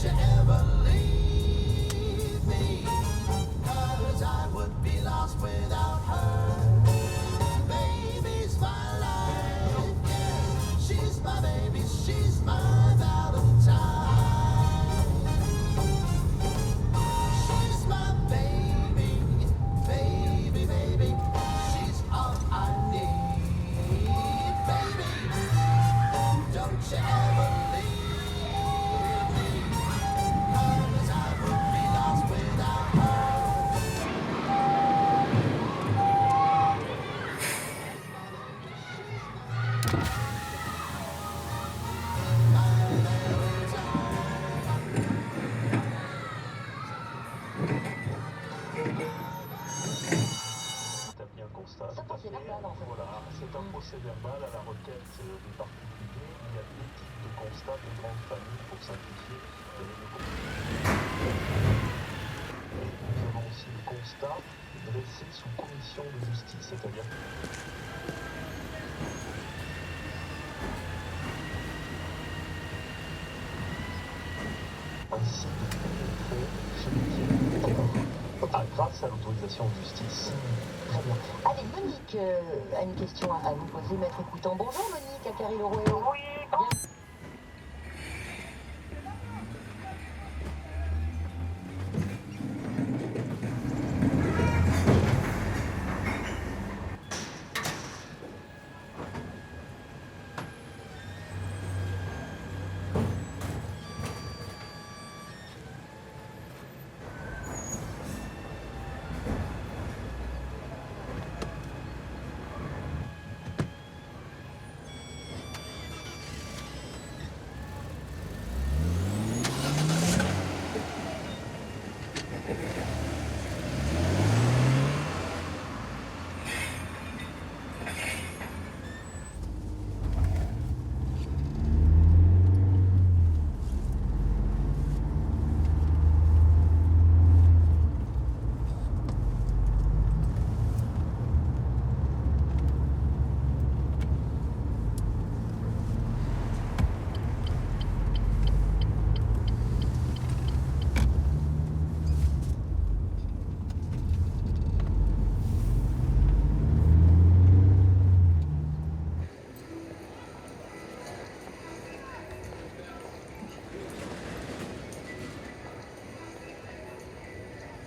you ever leave me, 'cause I would be lost without her. Baby's my life, yes, she's my baby, she's my Valentine. She's my baby, baby, baby, she's all I need. Baby, don't you ever leave me, 'cause I would be lost without her. Établit un constat tout à fait. Voilà, c'est un procès-verbal à la requête des particuliers. Il y a deux types de constats de grandes familles pour simplifier le constat. Nous avons aussi le constat dressé sous commission de justice, c'est-à-dire ainsi de pénétrer chez les tiers. Ah, grâce à l'autorisation de justice. Très bien. Allez, Monique a une question à vous poser, Maître Coutan. Bonjour Monique, à Carrie-Lerouet. Oui, bon.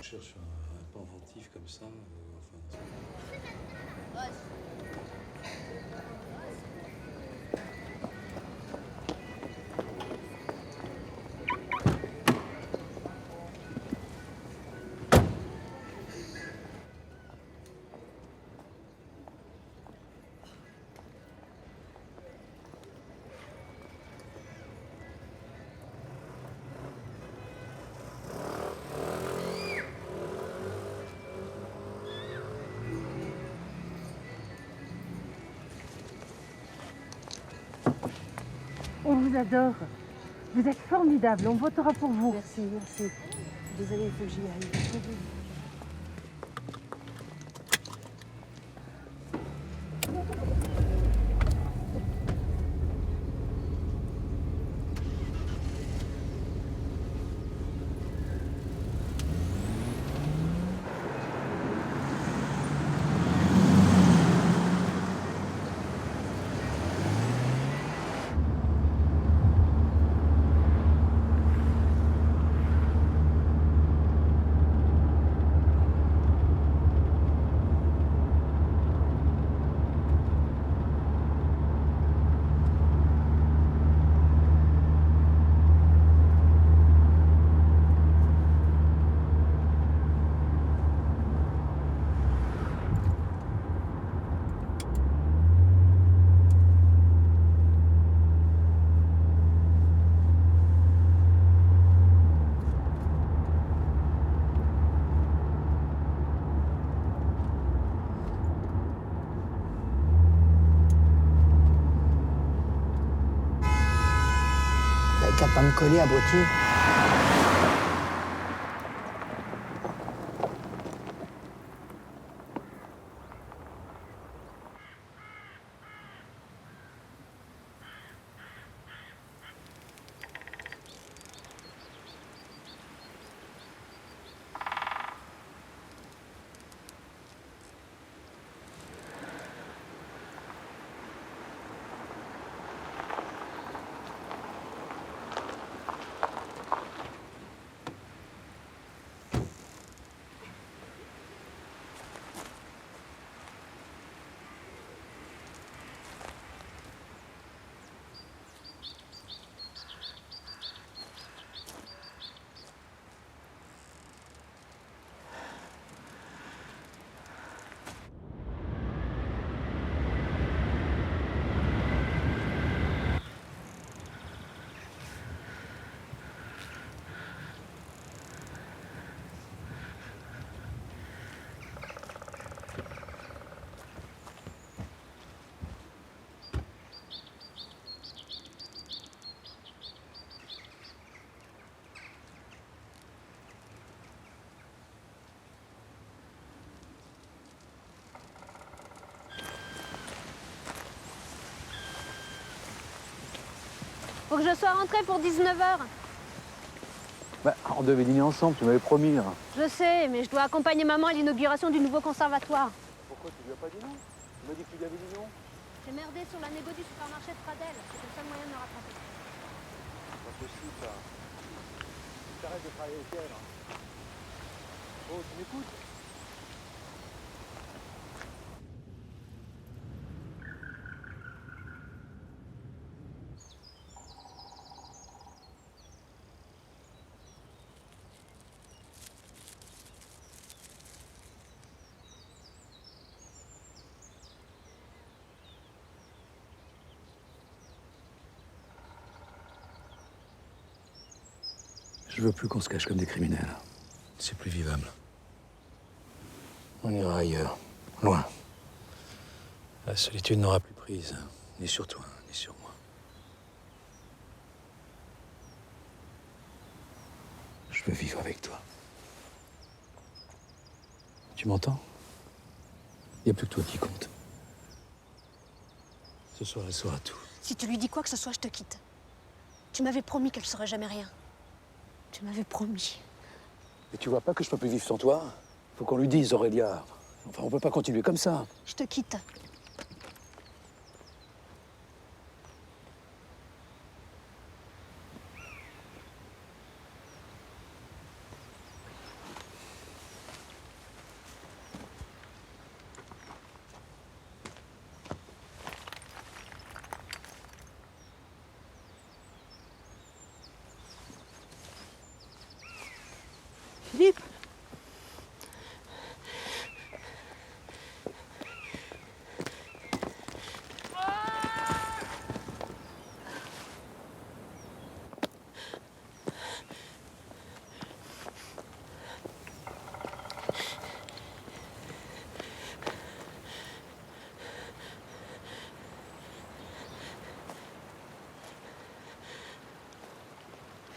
Je cherche un pendentif comme ça. On vous adore. Vous êtes formidable. On votera pour vous. Merci, merci. Désolée, il faut que j'y aille. Qu'à pas me coller, abruti. que je sois rentrée pour 19h. Bah, on devait dîner ensemble, tu m'avais promis. Hein. Je sais, mais je dois accompagner maman à l'inauguration du nouveau conservatoire. Pourquoi tu lui as pas dit non? Tu m'as dit que tu lui avais dit non. J'ai merdé sur la négo du supermarché de Pradel. C'est le seul moyen de me rattraper. C'est pas possible, ça. Tu arrêtes de travailler avec elle. Hein. Oh, tu m'écoutes? Je veux plus qu'on se cache comme des criminels. C'est plus vivable. On ira ailleurs, loin. La solitude n'aura plus prise, ni sur toi, ni sur moi. Je veux vivre avec toi. Tu m'entends? Il n'y a plus que toi qui compte. Ce soir, elle saura tout. Si tu lui dis quoi que ce soit, je te quitte. Tu m'avais promis qu'elle ne saurait jamais rien. Tu m'avais promis. Mais tu vois pas que je peux plus vivre sans toi? Faut qu'on lui dise, Aurélia. Enfin, on peut pas continuer comme ça. Je te quitte. Philippe.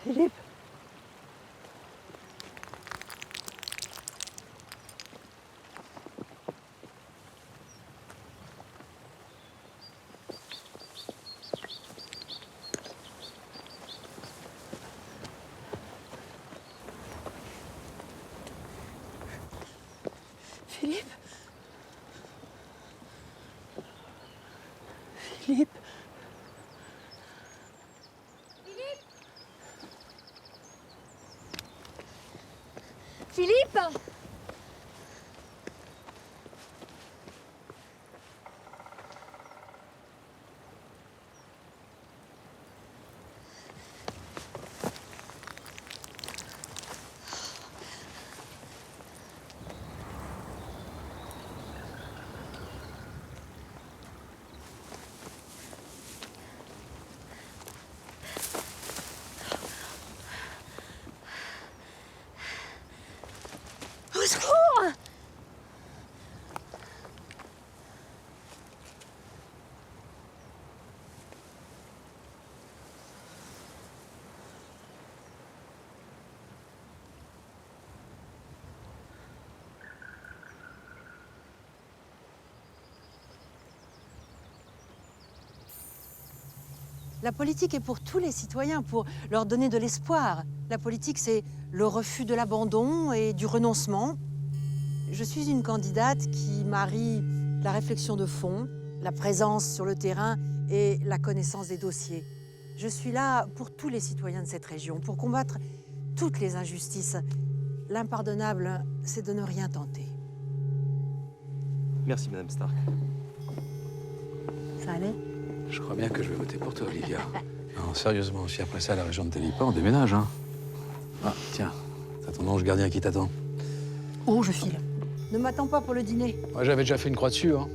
Philippe. Philippe. Philippe. Philippe! Au secours! La politique est pour tous les citoyens, pour leur donner de l'espoir. La politique, c'est le refus de l'abandon et du renoncement. Je suis une candidate qui marie la réflexion de fond, la présence sur le terrain et la connaissance des dossiers. Je suis là pour tous les citoyens de cette région, pour combattre toutes les injustices. L'impardonnable, c'est de ne rien tenter. Merci, Madame Stark. Ça allait ? Je crois bien que je vais voter pour toi, Olivia. Non, sérieusement, si après ça, la région ne t'élit pas, on déménage, hein. Ah, tiens, t'as ton ange gardien qui t'attend. Oh, je file. Ne m'attends pas pour le dîner. Moi, j'avais déjà fait une croix dessus, hein.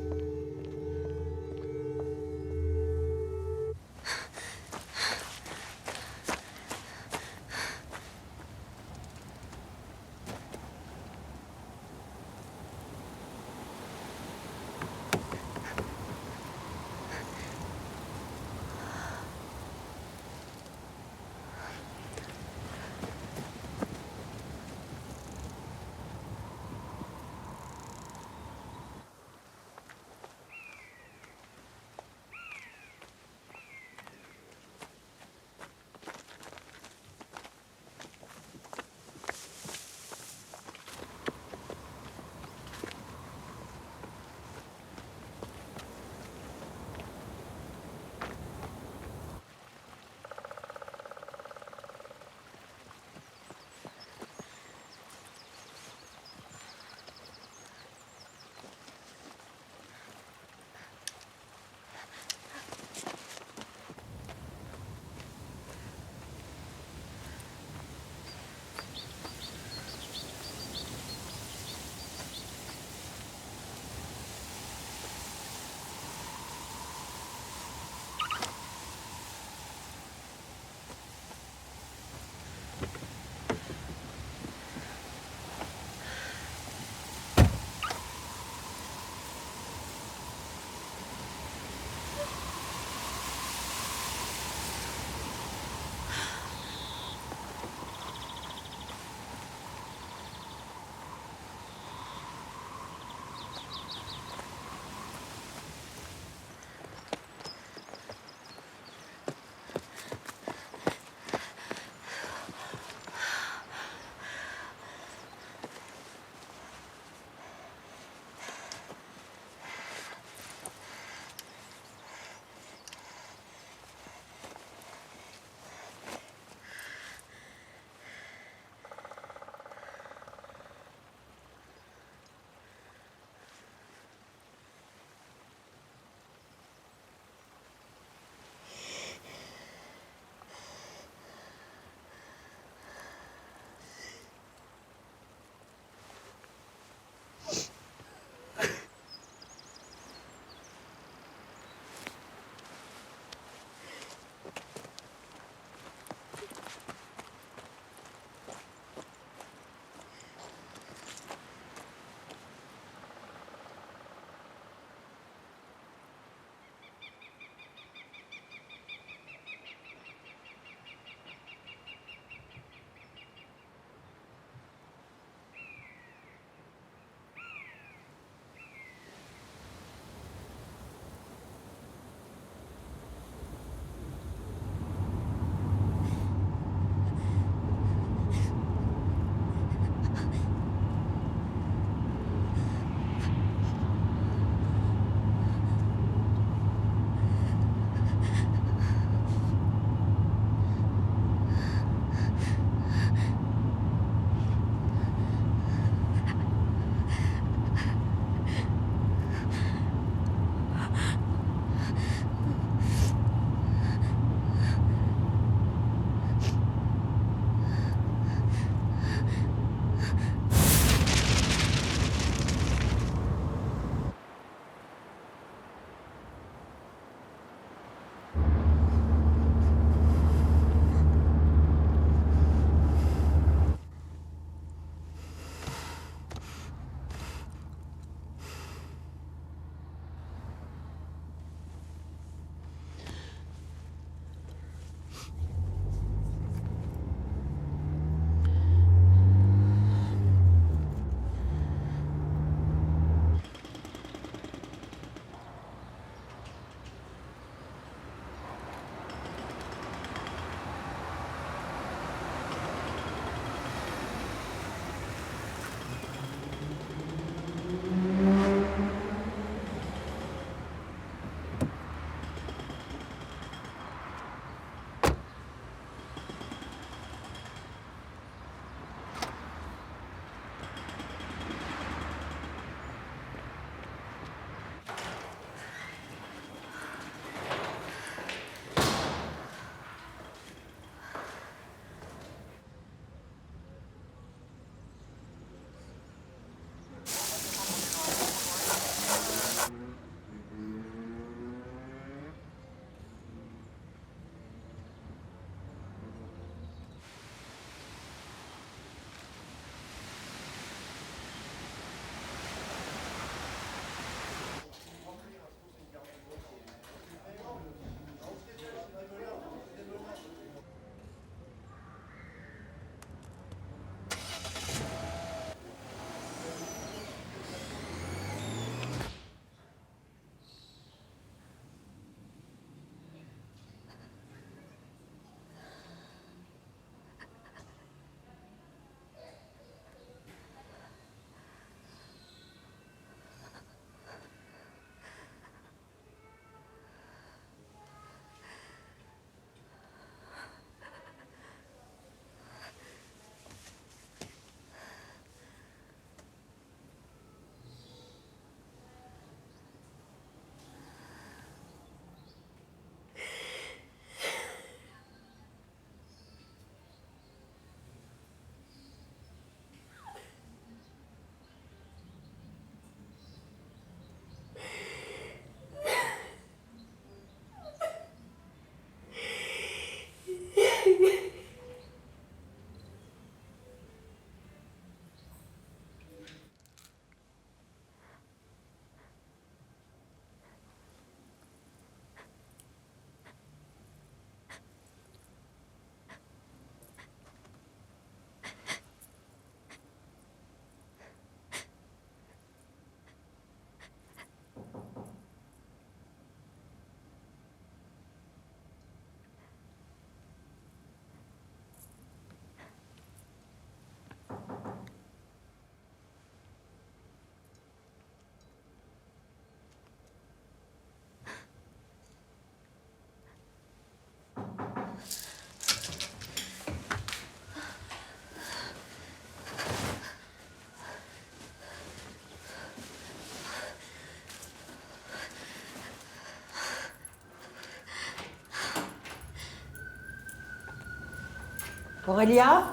Aurélia?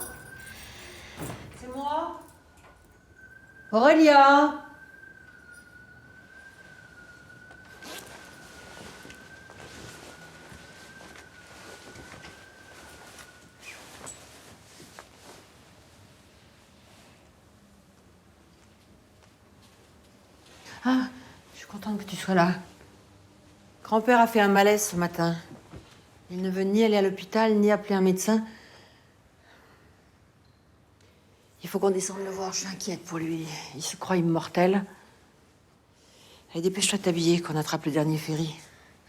C'est moi? Aurélia? Ah, je suis contente que tu sois là. Grand-père a fait un malaise ce matin. Il ne veut ni aller à l'hôpital, ni appeler un médecin. Il faut qu'on descende le voir, je suis inquiète pour lui. Il se croit immortel. Allez, dépêche-toi de t'habiller, qu'on attrape le dernier ferry.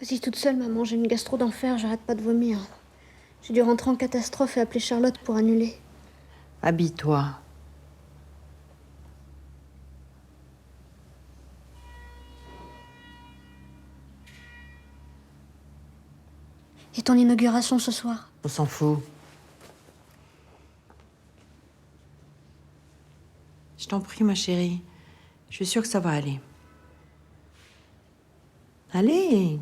Vas-y toute seule, maman, j'ai une gastro d'enfer, j'arrête pas de vomir. J'ai dû rentrer en catastrophe et appeler Charlotte pour annuler. Habille-toi. Et ton inauguration ce soir? On s'en fout. Je t'en prie, ma chérie. Je suis sûre que ça va aller. Allez!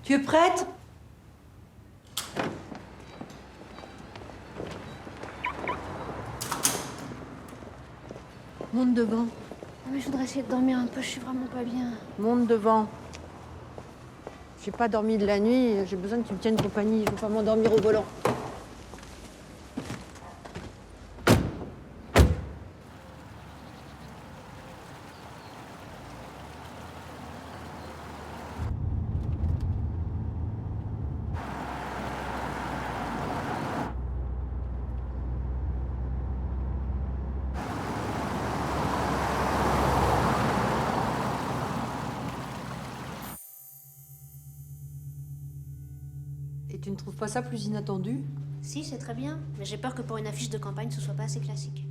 Tu es prête? Monte devant. Ah, mais je voudrais essayer de dormir un peu, je suis vraiment pas bien. Monte devant. J'ai pas dormi de la nuit, j'ai besoin que tu me tiennes compagnie. Je veux pas m'endormir au volant. Et tu ne trouves pas ça plus inattendu? Si, c'est très bien, mais j'ai peur que pour une affiche de campagne, ce soit pas assez classique.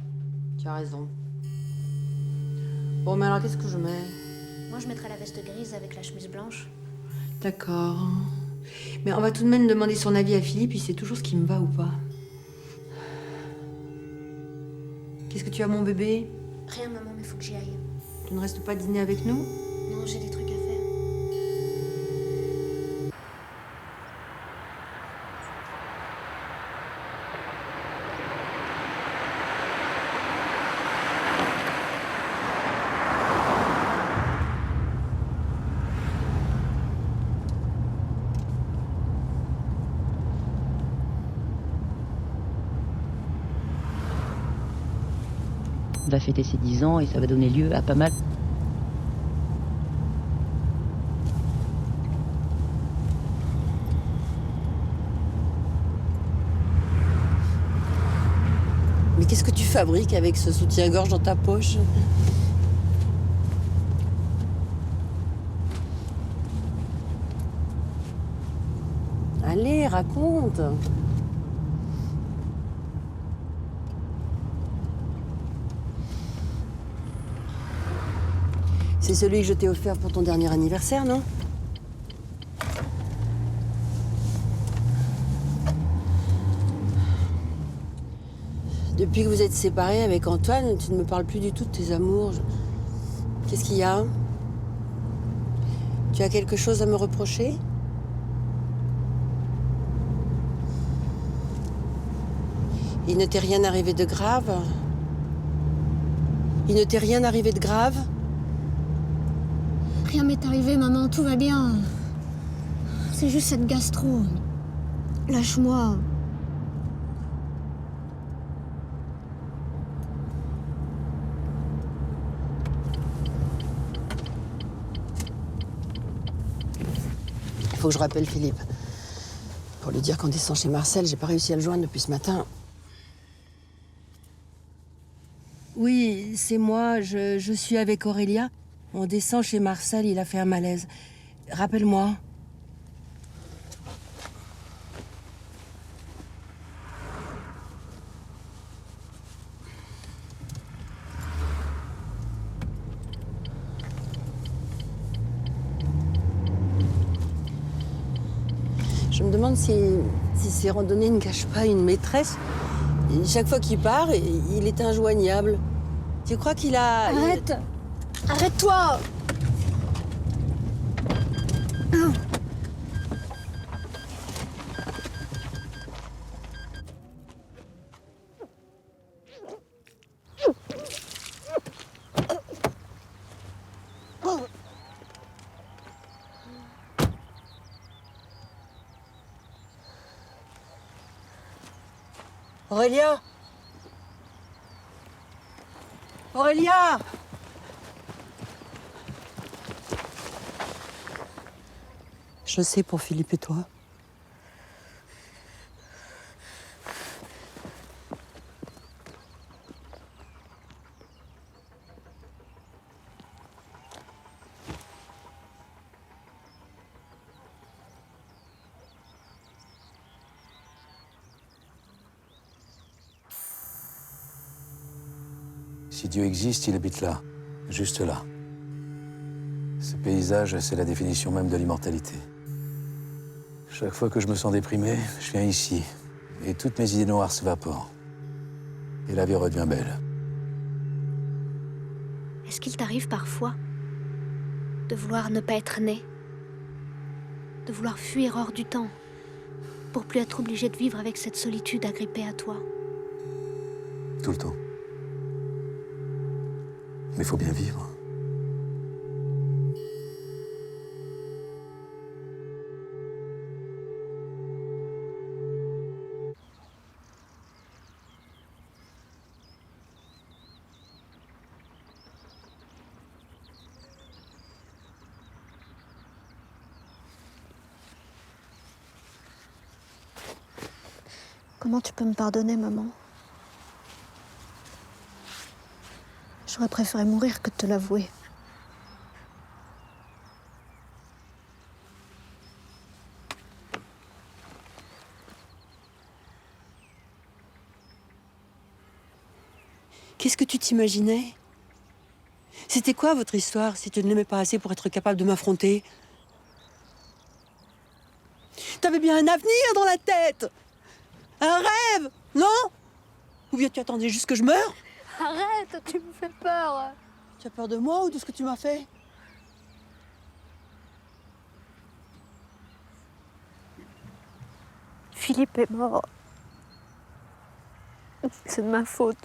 Tu as raison. Bon, mais alors qu'est-ce que je mets? Moi, je mettrais la veste grise avec la chemise blanche. D'accord. Mais on va tout de même demander son avis à Philippe, il sait toujours ce qui me va ou pas. Qu'est-ce que tu as, mon bébé? Rien, maman, mais faut que j'y aille. Tu ne restes pas dîner avec nous? Non, j'ai des trucs à faire. Va fêter ses 10 ans et ça va donner lieu à pas mal. Mais qu'est-ce que tu fabriques avec ce soutien-gorge dans ta poche? Allez, raconte. C'est celui que je t'ai offert pour ton dernier anniversaire, non? Depuis que vous êtes séparés avec Antoine, tu ne me parles plus du tout de tes amours. Qu'est-ce qu'il y a? Tu as quelque chose à me reprocher? Il ne t'est rien arrivé de grave? Il ne t'est rien arrivé de grave? Rien m'est arrivé, maman, tout va bien. C'est juste cette gastro. Lâche-moi. Il faut que je rappelle Philippe. Pour lui dire qu'en descend chez Marcel, j'ai pas réussi à le joindre depuis ce matin. Oui, c'est moi, je suis avec Aurélia. On descend chez Marcel, il a fait un malaise. Rappelle-moi. Je me demande si ces randonnées ne cachent pas une maîtresse. Et chaque fois qu'il part, il est injoignable. Tu crois qu'il a... Arrête! Arrête-toi! Aurélia! Aurélia! Je sais pour Philippe et toi. Si Dieu existe, il habite là, juste là. Ce paysage, c'est la définition même de l'immortalité. Chaque fois que je me sens déprimé, je viens ici, et toutes mes idées noires s'évaporent. Et la vie redevient belle. Est-ce qu'il t'arrive parfois de vouloir ne pas être né? De vouloir fuir hors du temps pour plus être obligé de vivre avec cette solitude agrippée à toi? Tout le temps. Mais il faut bien vivre. Comment tu peux me pardonner, maman? J'aurais préféré mourir que de te l'avouer. Qu'est-ce que tu t'imaginais? C'était quoi votre histoire si tu ne l'aimais pas assez pour être capable de m'affronter? T'avais bien un avenir dans la tête! Un rêve, non? Ou bien tu attendais juste que je meure? Arrête, tu me fais peur. Tu as peur de moi ou de ce que tu m'as fait? Philippe est mort. C'est de ma faute.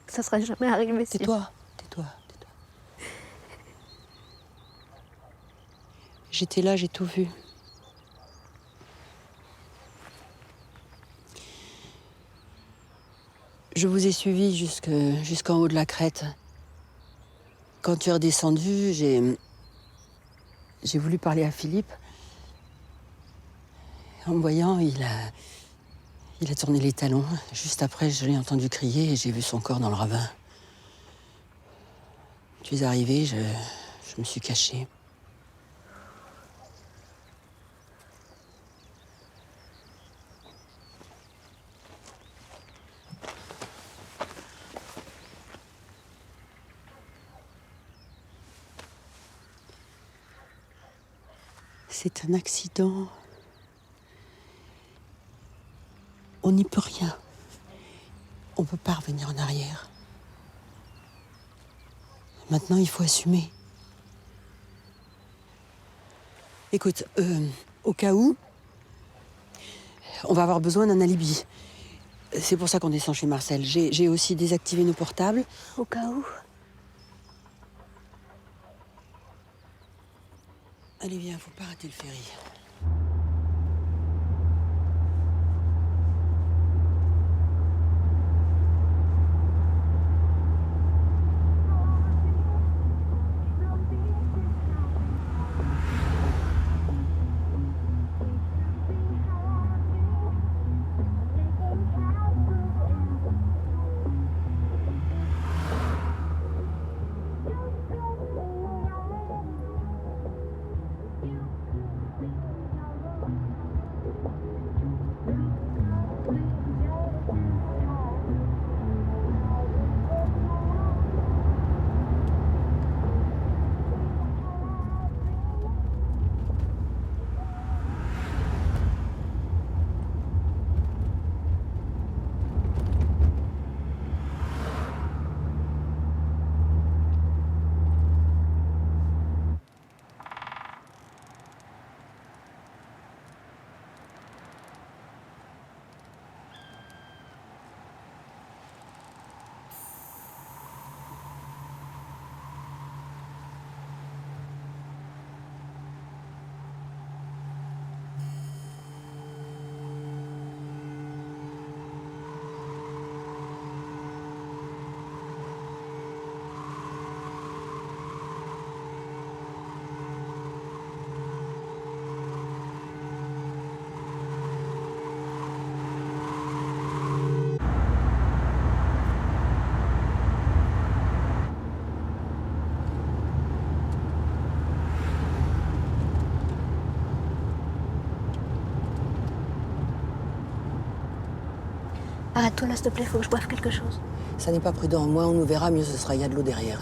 Ça serait jamais arrivé si... Tais-toi. J'étais là, j'ai tout vu. Je vous ai suivi jusqu'en haut de la crête. Quand tu es redescendu, j'ai voulu parler à Philippe. En me voyant, il a tourné les talons. Juste après, je l'ai entendu crier et j'ai vu son corps dans le ravin. Tu es arrivé, je me suis cachée. C'est un accident. On n'y peut rien. On ne peut pas revenir en arrière. Maintenant, il faut assumer. Écoute, au cas où, on va avoir besoin d'un alibi. C'est pour ça qu'on descend chez Marcel. J'ai aussi désactivé nos portables. Au cas où. Allez, viens, faut pas rater le ferry. Arrête-toi là, s'il te plaît, faut que je boive quelque chose. Ça n'est pas prudent. Moins on nous verra, mieux ce sera. Il y a de l'eau derrière.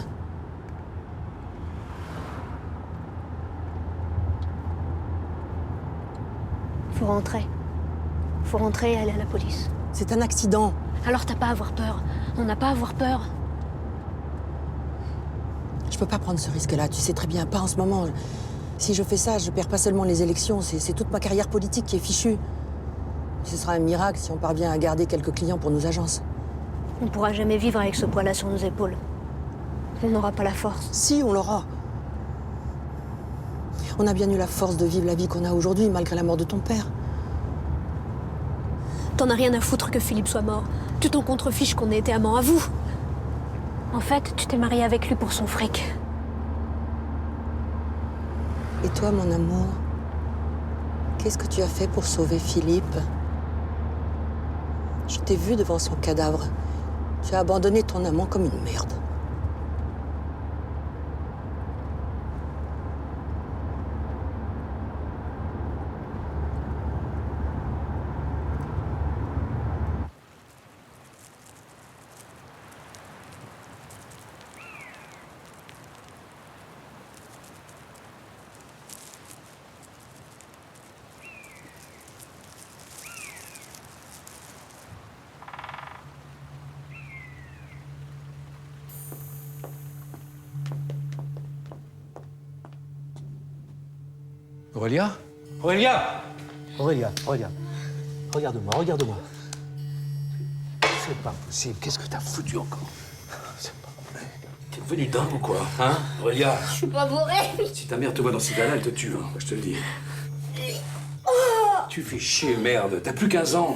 Faut rentrer. Faut rentrer et aller à la police. C'est un accident. Alors t'as pas à avoir peur. On n'a pas à avoir peur. Je peux pas prendre ce risque-là. Tu sais très bien, pas en ce moment. Si je fais ça, je perds pas seulement les élections. C'est toute ma carrière politique qui est fichue. Ce sera un miracle si on parvient à garder quelques clients pour nos agences. On pourra jamais vivre avec ce poids-là sur nos épaules. On n'aura pas la force. Si, on l'aura. On a bien eu la force de vivre la vie qu'on a aujourd'hui, malgré la mort de ton père. T'en as rien à foutre que Philippe soit mort. Tu t'en contrefiches qu'on ait été amants à vous. En fait, tu t'es mariée avec lui pour son fric. Et toi, mon amour, qu'est-ce que tu as fait pour sauver Philippe? Je t'ai vu devant son cadavre. Tu as abandonné ton amant comme une merde. Aurélia? Aurélia! Aurélia, regarde. Regarde-moi, regarde-moi. C'est pas possible. Qu'est-ce que t'as foutu encore? C'est pas vrai. T'es devenu dingue ou quoi? Hein, Aurélia? Je suis pas bourrée. Si ta mère te voit dans ces état-là, elle te tue, hein, je te le dis. Tu fais chier, merde. T'as plus 15 ans.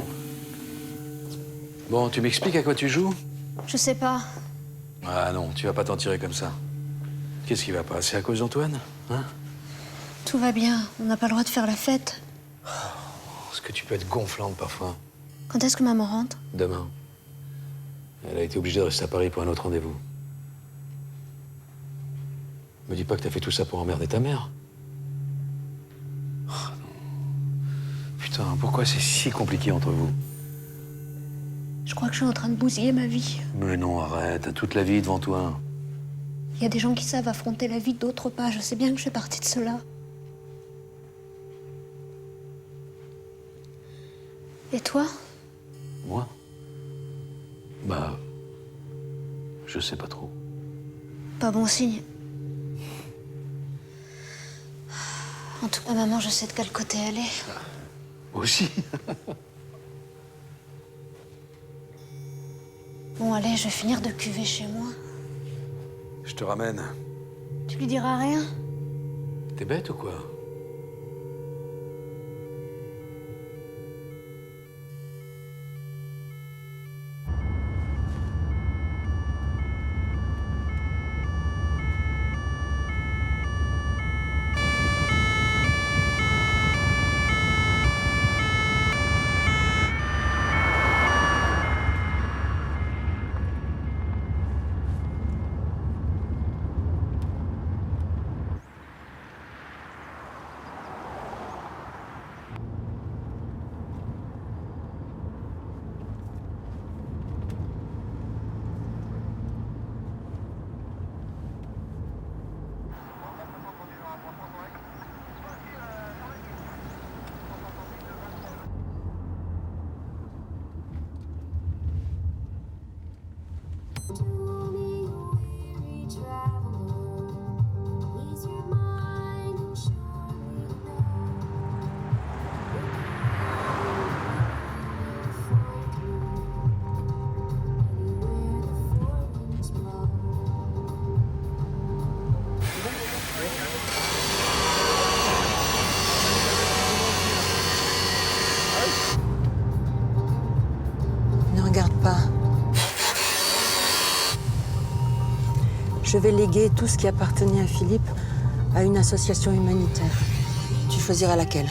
Bon, tu m'expliques à quoi tu joues? Je sais pas. Ah non, tu vas pas t'en tirer comme ça. Qu'est-ce qui va pas? C'est à cause d'Antoine? Hein? Tout va bien. On n'a pas le droit de faire la fête. Est-ce que tu peux être gonflante parfois? Quand est-ce que maman rentre? Demain. Elle a été obligée de rester à Paris pour un autre rendez-vous. Me dis pas que t'as fait tout ça pour emmerder ta mère. Oh, non. Putain, pourquoi c'est si compliqué entre vous? Je crois que je suis en train de bousiller ma vie. Mais non, arrête, t'as toute la vie devant toi. Il y a des gens qui savent affronter la vie, d'autres pas. Je sais bien que je fais partie de ceux-là. Et toi? Moi? Bah... je sais pas trop. Pas bon signe. En tout cas, maman, je sais de quel côté elle est. Moi aussi. Bon, allez, je vais finir de cuver chez moi. Je te ramène. Tu lui diras rien? T'es bête ou quoi? Ne regarde pas. Je vais léguer tout ce qui appartenait à Philippe à une association humanitaire. Tu choisiras laquelle.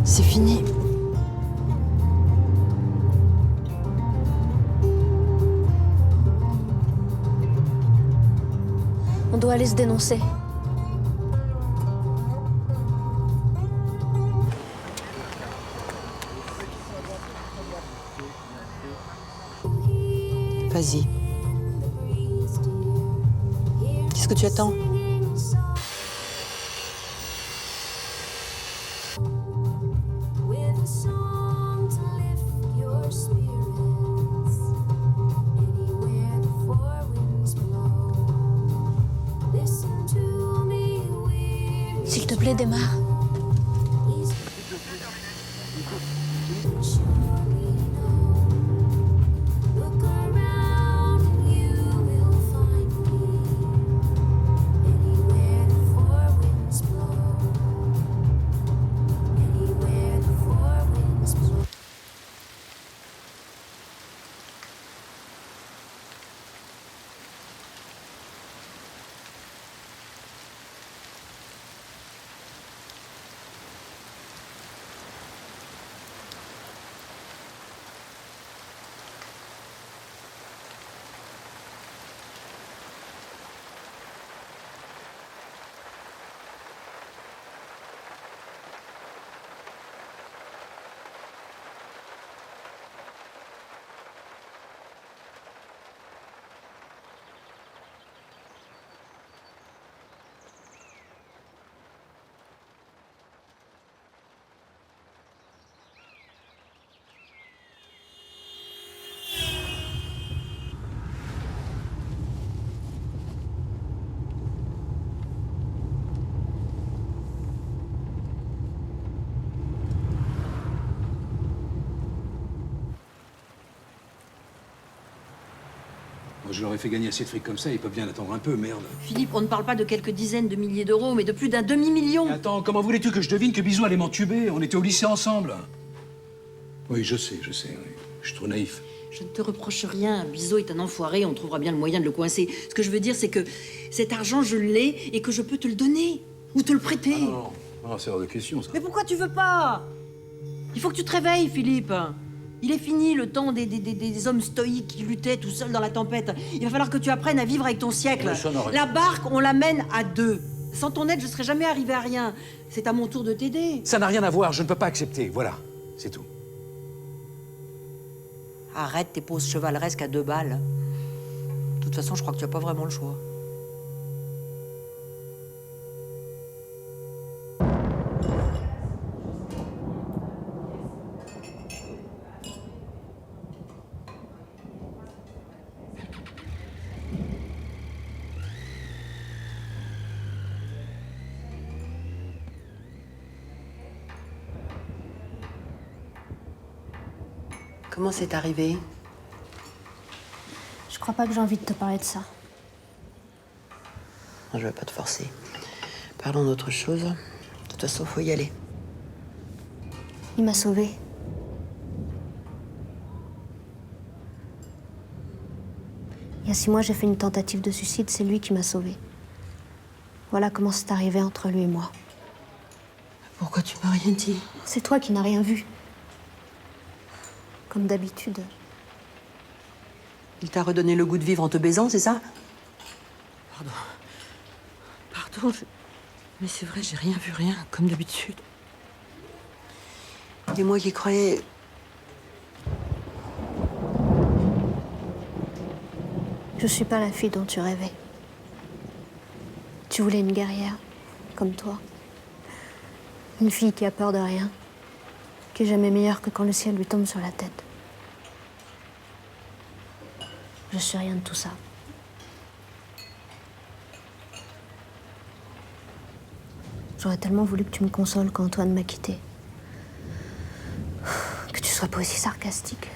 C'est fini. On doit aller se dénoncer. Vas-y. Qu'est-ce que tu attends? S'il te plaît, démarre. Moi, je leur ai fait gagner assez de fric comme ça, ils peuvent bien attendre un peu, merde. Philippe, on ne parle pas de quelques dizaines de milliers d'euros, mais de plus d'un demi-million. Attends, comment voulais-tu que je devine que Bisou allait m'entuber? On était au lycée ensemble. Oui, je sais, oui. Je suis trop naïf. Je ne te reproche rien. Bizot est un enfoiré, on trouvera bien le moyen de le coincer. Ce que je veux dire, c'est que cet argent, je l'ai et que je peux te le donner. Ou te le prêter. Ah non, non, c'est hors de question, ça. Mais pourquoi tu veux pas? Il faut que tu te réveilles, Philippe. Il est fini le temps des hommes stoïques qui luttaient tout seuls dans la tempête. Il va falloir que tu apprennes à vivre avec ton siècle. Mais ça n'aurait- La barque, on la mène à deux. Sans ton aide, je serais jamais arrivée à rien. C'est à mon tour de t'aider. Ça n'a rien à voir, je ne peux pas accepter, voilà, c'est tout. Arrête tes poses chevaleresques à 2 balles. De toute façon, je crois que tu n'as pas vraiment le choix. Comment c'est arrivé? Je crois pas que j'ai envie de te parler de ça. Je vais pas te forcer. Parlons d'autre chose. De toute façon, faut y aller. Il m'a sauvée. Il y a 6 mois, j'ai fait une tentative de suicide, c'est lui qui m'a sauvée. Voilà comment c'est arrivé entre lui et moi. Pourquoi tu m'as rien dit? C'est toi qui n'as rien vu. Comme d'habitude. Il t'a redonné le goût de vivre en te baisant, c'est ça? Pardon. Pardon, mais c'est vrai, j'ai rien vu, rien, comme d'habitude. Et moi qui croyais... Je suis pas la fille dont tu rêvais. Tu voulais une guerrière, comme toi. Une fille qui a peur de rien, qui est jamais meilleure que quand le ciel lui tombe sur la tête. Je suis rien de tout ça. J'aurais tellement voulu que tu me consoles quand Antoine m'a quittée. Que tu sois pas aussi sarcastique.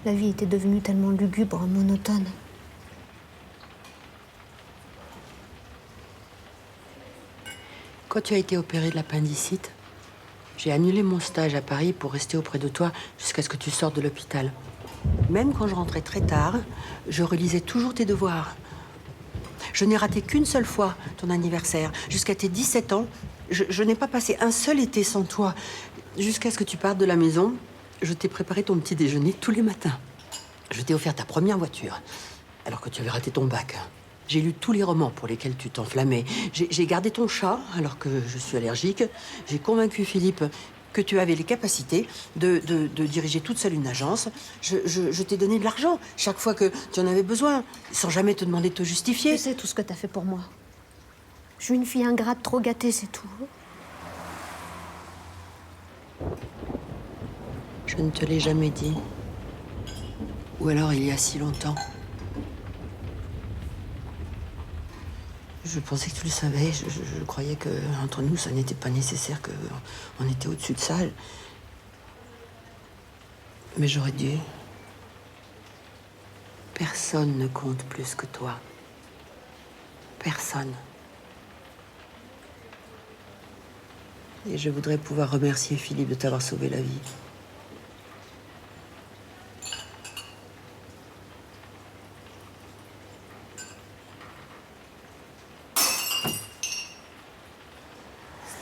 La vie était devenue tellement lugubre, monotone. Quand tu as été opérée de l'appendicite, j'ai annulé mon stage à Paris pour rester auprès de toi jusqu'à ce que tu sortes de l'hôpital. Même quand je rentrais très tard, je relisais toujours tes devoirs. Je n'ai raté qu'une seule fois ton anniversaire. Jusqu'à tes 17 ans, je n'ai pas passé un seul été sans toi. Jusqu'à ce que tu partes de la maison, je t'ai préparé ton petit déjeuner tous les matins. Je t'ai offert ta première voiture, alors que tu avais raté ton bac. J'ai lu tous les romans pour lesquels tu t'enflammais. J'ai gardé ton chat, alors que je suis allergique. J'ai convaincu Philippe que tu avais les capacités de diriger toute seule une agence. Je t'ai donné de l'argent chaque fois que tu en avais besoin, sans jamais te demander de te justifier. Je sais tout ce que t'as fait pour moi. Je suis une fille ingrate, trop gâtée, c'est tout. Je ne te l'ai jamais dit. Ou alors il y a si longtemps. Je pensais que tu le savais. Je croyais que entre nous, ça n'était pas nécessaire, qu'on était au-dessus de ça. Mais j'aurais dû. Personne ne compte plus que toi. Personne. Et je voudrais pouvoir remercier Philippe de t'avoir sauvé la vie.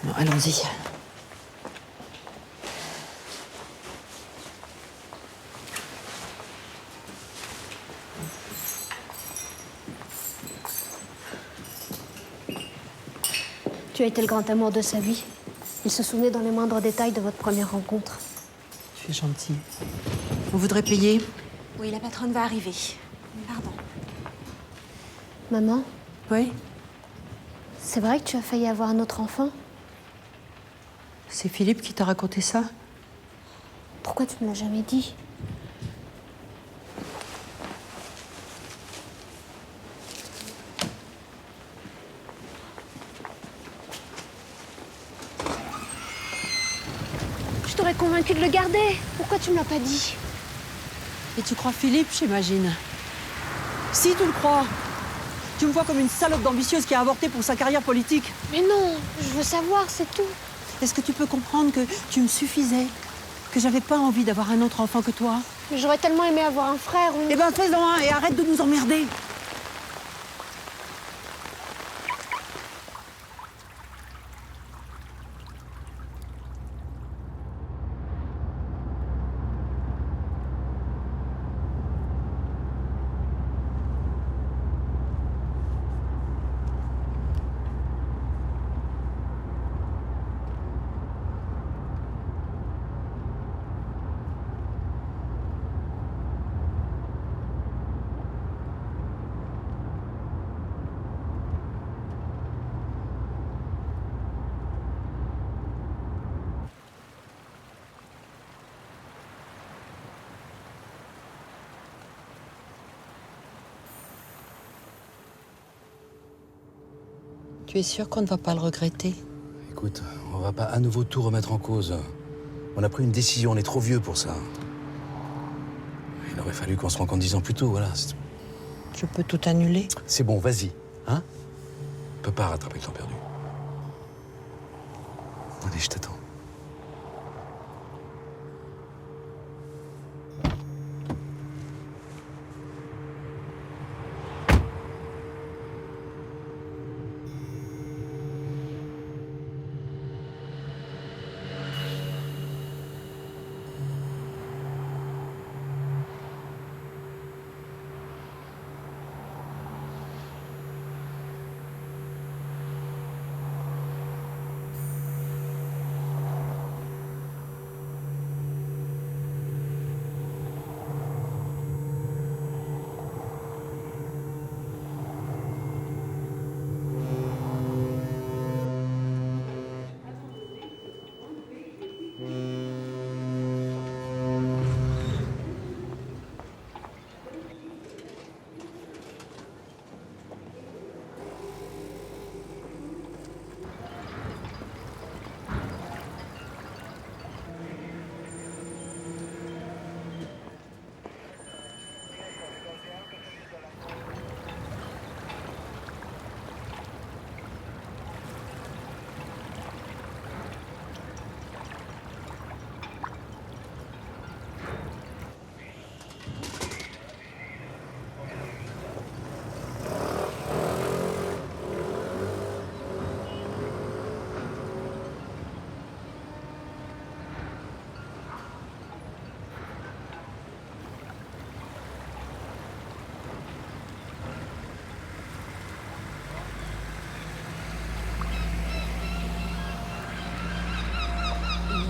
Bon, allons-y. Tu as été le grand amour de sa vie. Il se souvenait dans les moindres détails de votre première rencontre. Tu es gentil. On voudrait payer. Oui, la patronne va arriver. Pardon. Maman, Oui? c'est vrai que tu as failli avoir un autre enfant? C'est Philippe qui t'a raconté ça? Pourquoi tu me l'as jamais dit? Je t'aurais convaincu de le garder. Pourquoi tu me l'as pas dit? Et tu crois Philippe, j'imagine? Si tu le crois, tu me vois comme une salope d'ambitieuse qui a avorté pour sa carrière politique. Mais non, je veux savoir, c'est tout. Est-ce que tu peux comprendre que tu me suffisais? Que j'avais pas envie d'avoir un autre enfant que toi? Mais j'aurais tellement aimé avoir un frère ou... Eh ben, fais-en un et arrête de nous emmerder. Tu es sûr qu'on ne va pas le regretter? Écoute, on va pas à nouveau tout remettre en cause. On a pris une décision, on est trop vieux pour ça. Il aurait fallu qu'on se rencontre 10 ans plus tôt, voilà. Je peux tout annuler. C'est bon, vas-y, hein? On peut pas rattraper le temps perdu. Allez, je t'attends.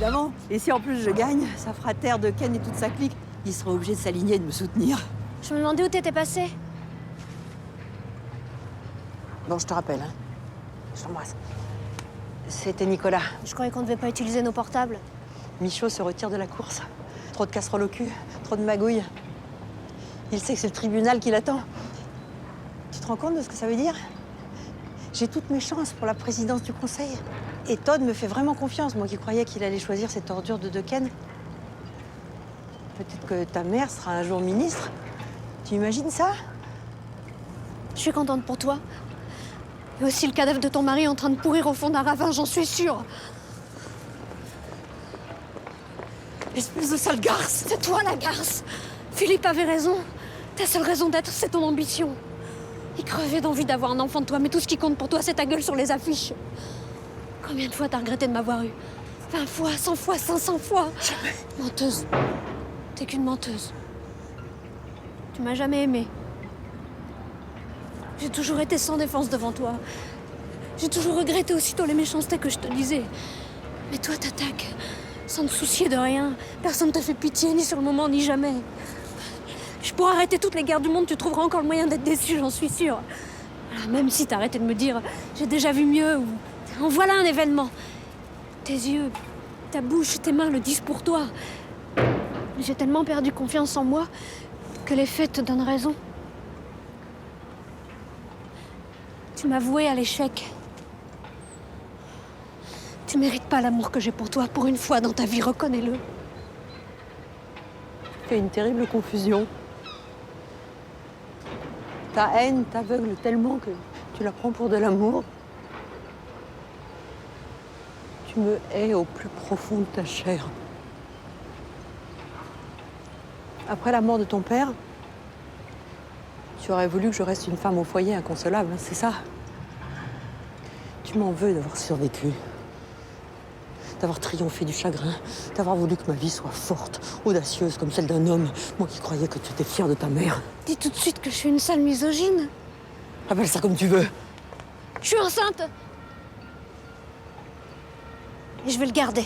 Évidemment. Et si en plus je gagne, ça fera taire de Ken et toute sa clique. Il sera obligé de s'aligner et de me soutenir. Je me demandais où t'étais passé. Bon, je te rappelle, hein. Je t'embrasse. C'était Nicolas. Je croyais qu'on ne devait pas utiliser nos portables. Michaud se retire de la course. Trop de casseroles au cul, trop de magouilles. Il sait que c'est le tribunal qui l'attend. Tu te rends compte de ce que ça veut dire? J'ai toutes mes chances pour la présidence du conseil. Et Todd me fait vraiment confiance, moi qui croyais qu'il allait choisir cette ordure de Ken. Peut-être que ta mère sera un jour ministre. Tu imagines ça? Je suis contente pour toi. Et aussi le cadavre de ton mari en train de pourrir au fond d'un ravin, j'en suis sûre. Espèce de sale garce. C'est toi la garce. Philippe avait raison. Ta seule raison d'être, c'est ton ambition. Il crevait d'envie d'avoir un enfant de toi, mais tout ce qui compte pour toi, c'est ta gueule sur les affiches. Combien de fois t'as regretté de m'avoir eu? 20 fois, 100 fois, 500 fois. Jamais. Menteuse. T'es qu'une menteuse. Tu m'as jamais aimée. J'ai toujours été sans défense devant toi. J'ai toujours regretté aussitôt les méchancetés que je te disais. Mais toi, t'attaques, sans te soucier de rien. Personne ne t'a fait pitié, ni sur le moment, ni jamais. Je pourrais arrêter toutes les guerres du monde, tu trouveras encore le moyen d'être déçu, j'en suis sûre. Voilà, même si t'arrêtais de me dire « j'ai déjà vu mieux » ou « en voilà un événement ». Tes yeux, ta bouche, tes mains le disent pour toi. J'ai tellement perdu confiance en moi que les faits te donnent raison. Tu m'as voué à l'échec. Tu mérites pas l'amour que j'ai pour toi, pour une fois dans ta vie, reconnais-le. Tu fais une terrible confusion. Ta haine t'aveugle tellement que tu la prends pour de l'amour. Tu me hais au plus profond de ta chair. Après la mort de ton père, tu aurais voulu que je reste une femme au foyer inconsolable, c'est ça? Tu m'en veux d'avoir survécu, d'avoir triomphé du chagrin, d'avoir voulu que ma vie soit forte, audacieuse comme celle d'un homme, moi qui croyais que tu étais fière de ta mère. Dis tout de suite que je suis une sale misogyne. Appelle ça comme tu veux. Je suis enceinte. Et je vais le garder.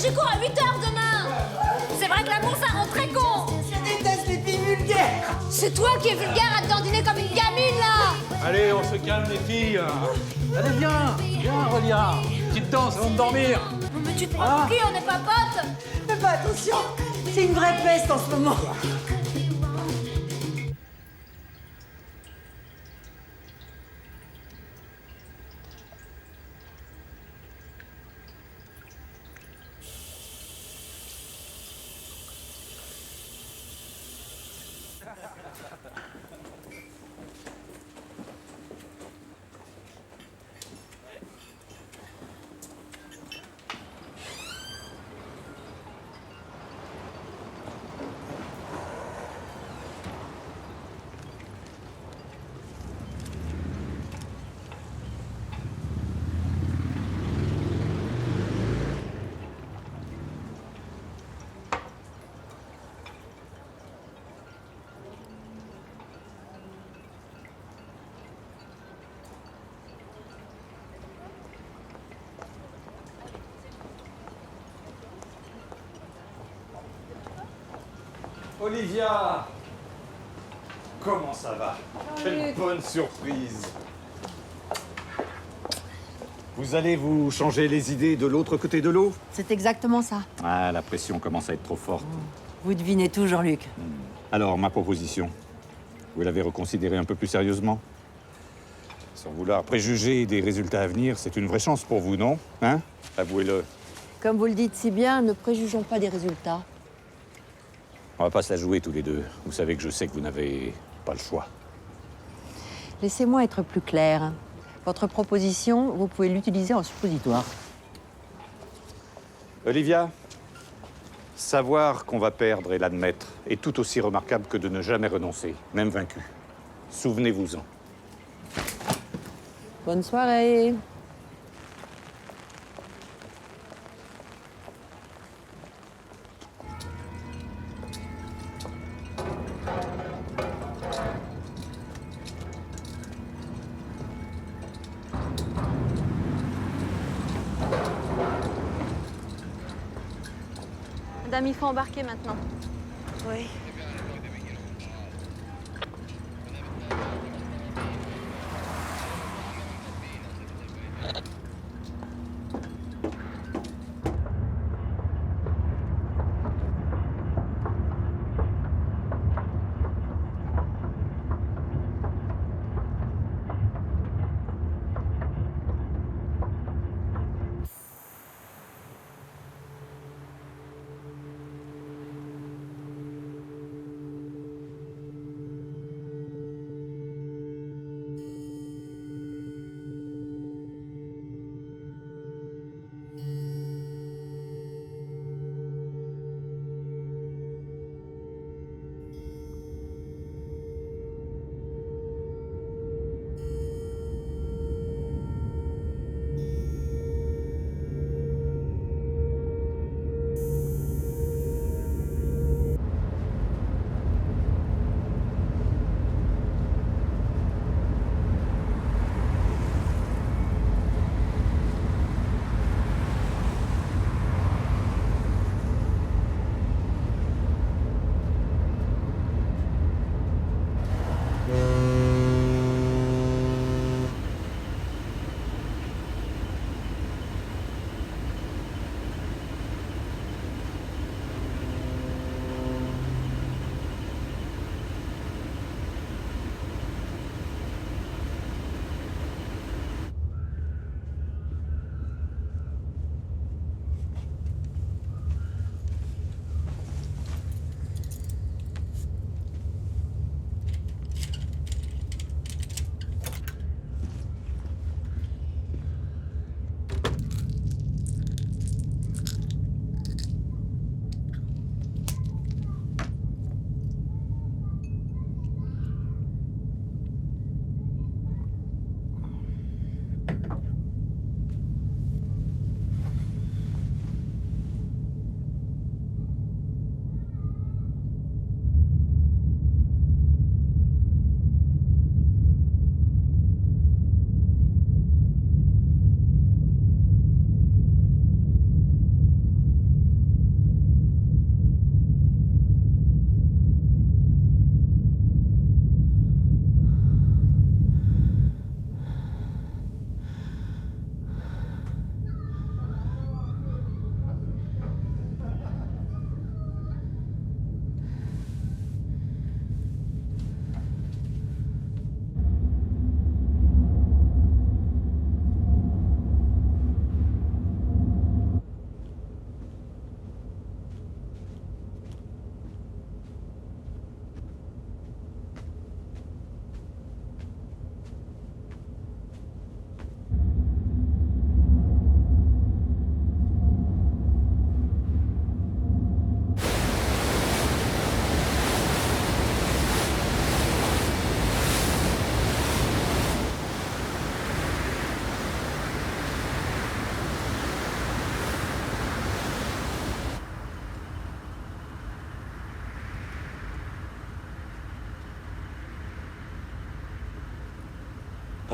j'ai cours à 8h demain. C'est vrai que l'amour, ça rend très con. Je déteste les filles vulgaires. C'est toi qui es vulgaire à te dandiner comme une gamine, là. Allez, on se calme, les filles. Allez, viens, Aurélia. Petite danse avant de dormir. Non, mais tu te prends pour qui? On n'est pas potes. Fais pas attention, c'est une vraie peste en ce moment. Olivia! Comment ça va? Quelle bonne surprise! Vous allez vous changer les idées de l'autre côté de l'eau? C'est exactement ça. Ah, la pression commence à être trop forte. Vous devinez tout, Jean-Luc. Alors, ma proposition, vous l'avez reconsidérée un peu plus sérieusement? Sans vouloir préjuger des résultats à venir, c'est une vraie chance pour vous, non? Hein? Avouez-le. Comme vous le dites si bien, ne préjugeons pas des résultats. On va pas se la jouer tous les deux. Vous savez que je sais que vous n'avez pas le choix. Laissez-moi être plus clair. Votre proposition, vous pouvez l'utiliser en suppositoire. Olivia, savoir qu'on va perdre et l'admettre est tout aussi remarquable que de ne jamais renoncer, même vaincu. Souvenez-vous-en. Bonne soirée. Madame, il faut embarquer maintenant. Oui.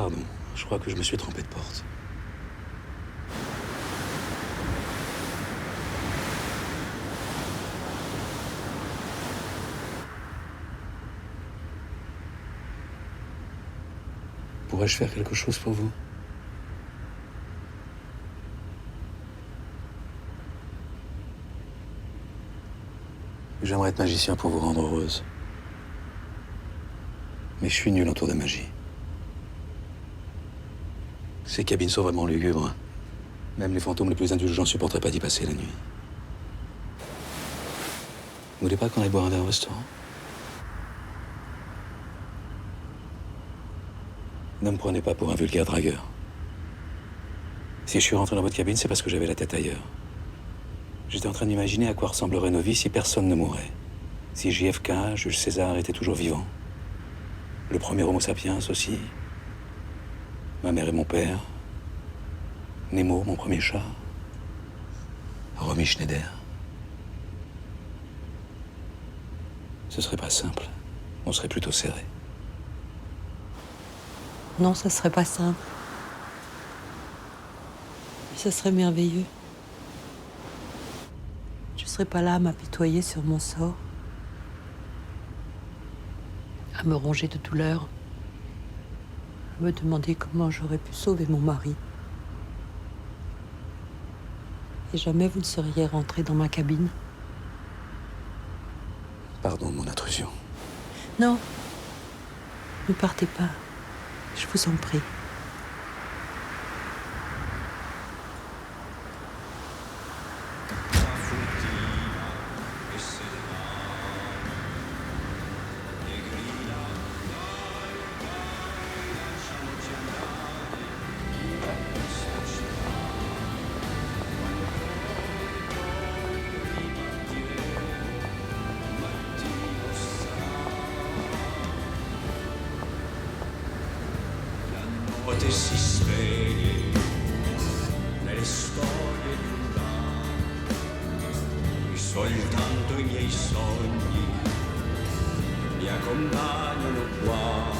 Pardon, je crois que je me suis trompé de porte. Pourrais-je faire quelque chose pour vous? J'aimerais être magicien pour vous rendre heureuse. Mais je suis nul en tour de magie. Ces cabines sont vraiment lugubres. Même les fantômes les plus indulgents ne supporteraient pas d'y passer la nuit. Vous voulez pas qu'on aille boire un verre au restaurant? Ne me prenez pas pour un vulgaire dragueur. Si je suis rentré dans votre cabine, c'est parce que j'avais la tête ailleurs. J'étais en train d'imaginer à quoi ressemblerait nos vies si personne ne mourait. Si JFK, Jules César, était toujours vivant. Le premier Homo sapiens aussi. Ma mère et mon père. Nemo, mon premier chat. Romy Schneider. Ce serait pas simple. On serait plutôt serré. Non, ça serait pas simple. Mais ça serait merveilleux. Je serais pas là à m'apitoyer sur mon sort, à me ronger de douleur, à me demander comment j'aurais pu sauver mon mari. Et jamais vous ne seriez rentré dans ma cabine. Pardon de mon intrusion. Non, ne partez pas, je vous en prie. Notte si spegne nelle storie di un bar, e soltanto i miei sogni mi accompagnano qua,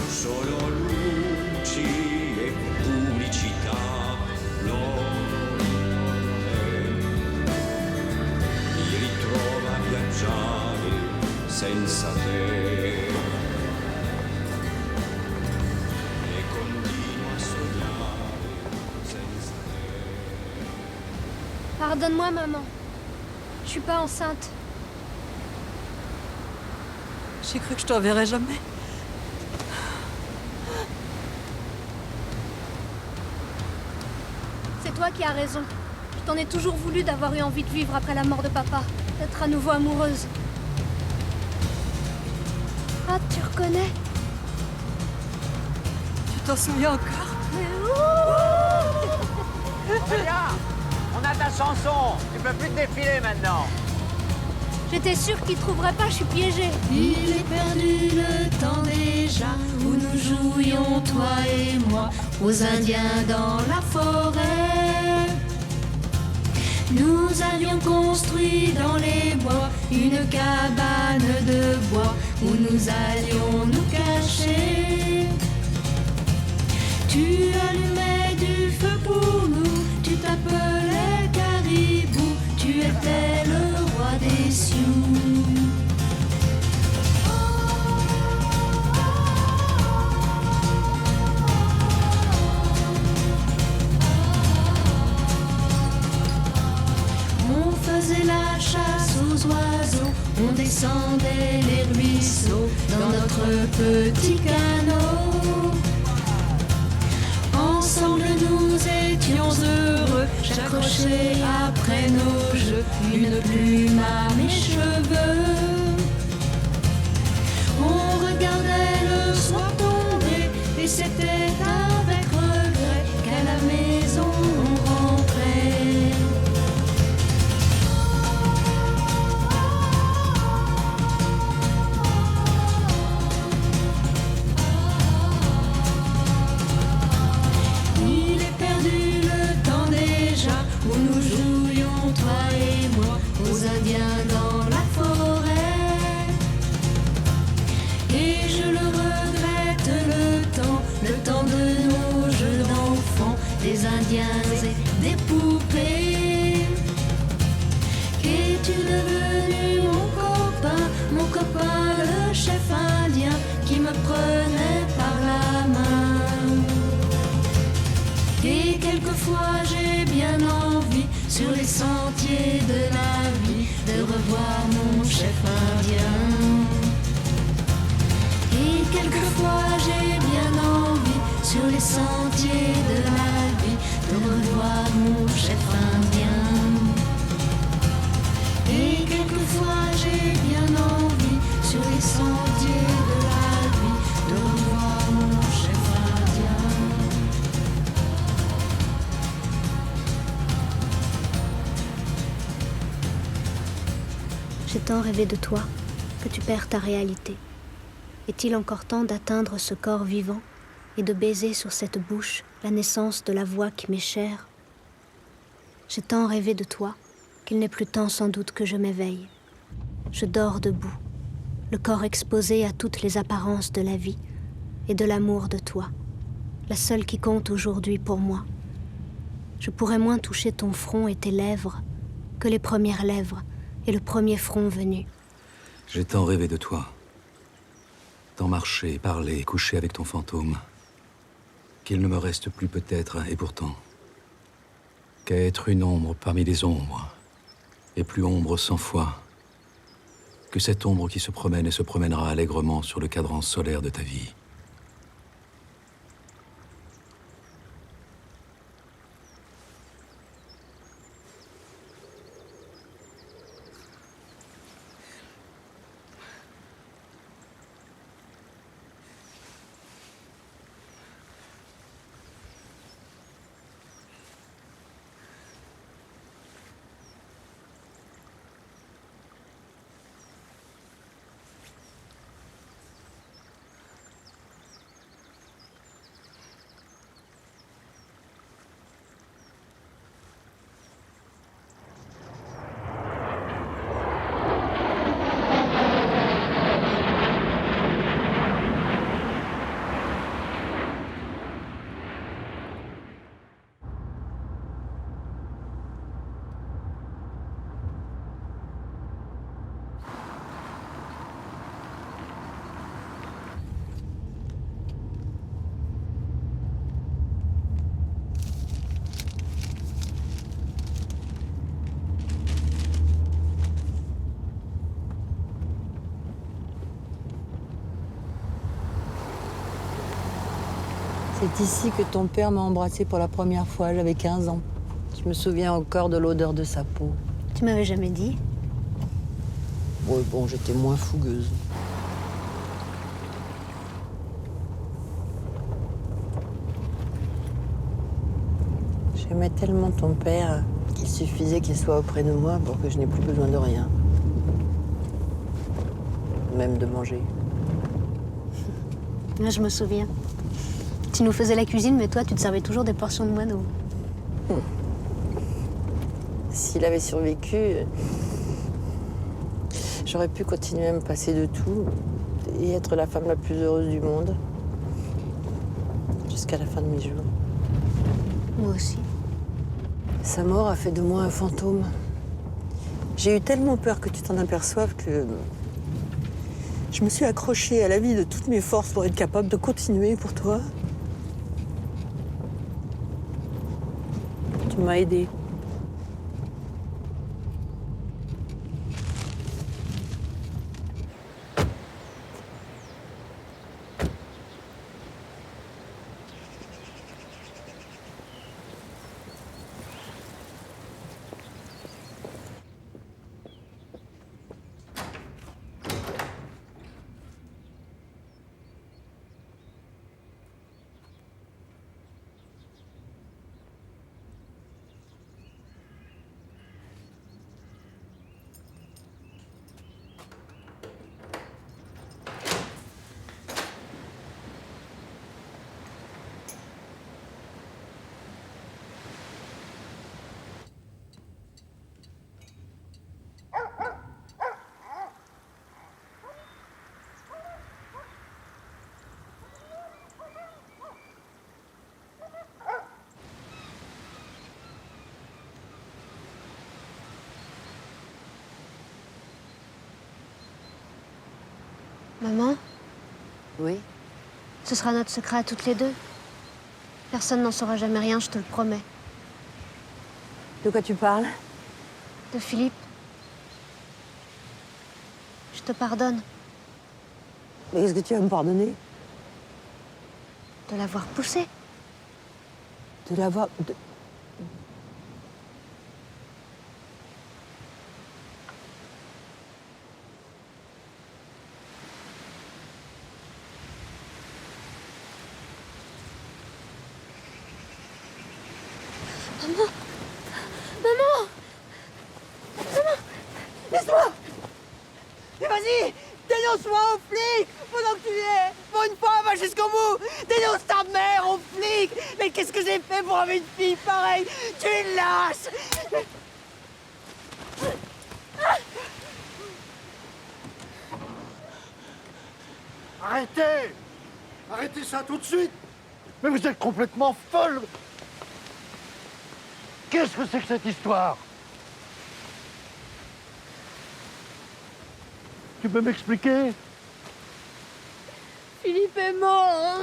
solo luci e pubblicità, mi ritrova a viaggiare senza te. Pardonne-moi, maman. Je suis pas enceinte. J'ai cru que je t'en verrais jamais. C'est toi qui as raison. Je t'en ai toujours voulu d'avoir eu envie de vivre après la mort de papa. D'être à nouveau amoureuse. Ah, tu reconnais? Tu t'en souviens encore? Aurélia, on a ta chanson. Tu peux plus te défiler maintenant. J'étais sûre qu'il trouverait pas, je suis piégée. Il est perdu le temps déjà où nous jouions, toi et moi, aux Indiens dans la forêt. Nous avions construit dans les bois une cabane de bois où nous allions nous cacher. Tu allumais du feu pour nous, tu t'appelais Caribou, tu étais le roi des Sioux. On faisait la chasse aux oiseaux, on descendait les ruisseaux dans notre petit canot. Ensemble nous étions heureux, j'accrochais après nos jeux une plume à mes cheveux. On regardait le soir tomber et c'était avec regret qu'à la maison on rentrait. Il est perdu le temps déjà où nous jouions, toi et moi, aux Indiens dans la forêt. Et je le regrette, le temps prenait par la main. Et quelquefois j'ai bien envie, sur les sentiers de la vie, de revoir mon chef indien. Et quelquefois j'ai bien envie, sur les sentiers de la vie, de revoir mon chef indien. Et quelquefois j'ai bien envie, sur les sentiers de la vie, de revoir mon chef indien. J'ai tant rêvé de toi que tu perds ta réalité. Est-il encore temps d'atteindre ce corps vivant et de baiser sur cette bouche la naissance de la voix qui m'est chère? J'ai tant rêvé de toi qu'il n'est plus temps sans doute que je m'éveille. Je dors debout, le corps exposé à toutes les apparences de la vie et de l'amour de toi, la seule qui compte aujourd'hui pour moi. Je pourrais moins toucher ton front et tes lèvres que les premières lèvres et le premier front venu. J'ai tant rêvé de toi. Tant marché, parler, coucher avec ton fantôme, qu'il ne me reste plus peut-être, et pourtant, qu'à être une ombre parmi les ombres, et plus ombre 100 fois, que cette ombre qui se promène et se promènera allègrement sur le cadran solaire de ta vie. C'est ici que ton père m'a embrassée pour la première fois, j'avais 15 ans. Je me souviens encore de l'odeur de sa peau. Tu m'avais jamais dit? Ouais, bon, j'étais moins fougueuse. J'aimais tellement ton père qu'il suffisait qu'il soit auprès de moi pour que je n'ai plus besoin de rien. Même de manger. Moi, je me souviens. Tu nous faisais la cuisine, mais toi, tu te servais toujours des portions de moineaux. S'il avait survécu, j'aurais pu continuer à me passer de tout et être la femme la plus heureuse du monde. Jusqu'à la fin de mes jours. Moi aussi. Sa mort a fait de moi un fantôme. J'ai eu tellement peur que tu t'en aperçoives que je me suis accrochée à la vie de toutes mes forces pour être capable de continuer pour toi. Tu m'as aidée. Maman, Oui. Ce sera notre secret à toutes les deux. Personne n'en saura jamais rien, je te le promets. De quoi tu parles? De Philippe. Je te pardonne Mais qu'est-ce que tu vas me pardonner? de l'avoir poussé. De l'avoir... Maman! Maman! Maman! Laisse-moi! Et vas-y! Dénonce-moi aux flics! Pendant que tu y es! Pour une fois, va jusqu'au bout! Dénonce ta mère aux flics! Mais qu'est-ce que j'ai fait pour avoir une fille pareille? Tu es lâche! Arrêtez! Arrêtez ça tout de suite! Mais vous êtes complètement folle! Qu'est-ce que c'est que cette histoire? Tu peux m'expliquer? Philippe est mort!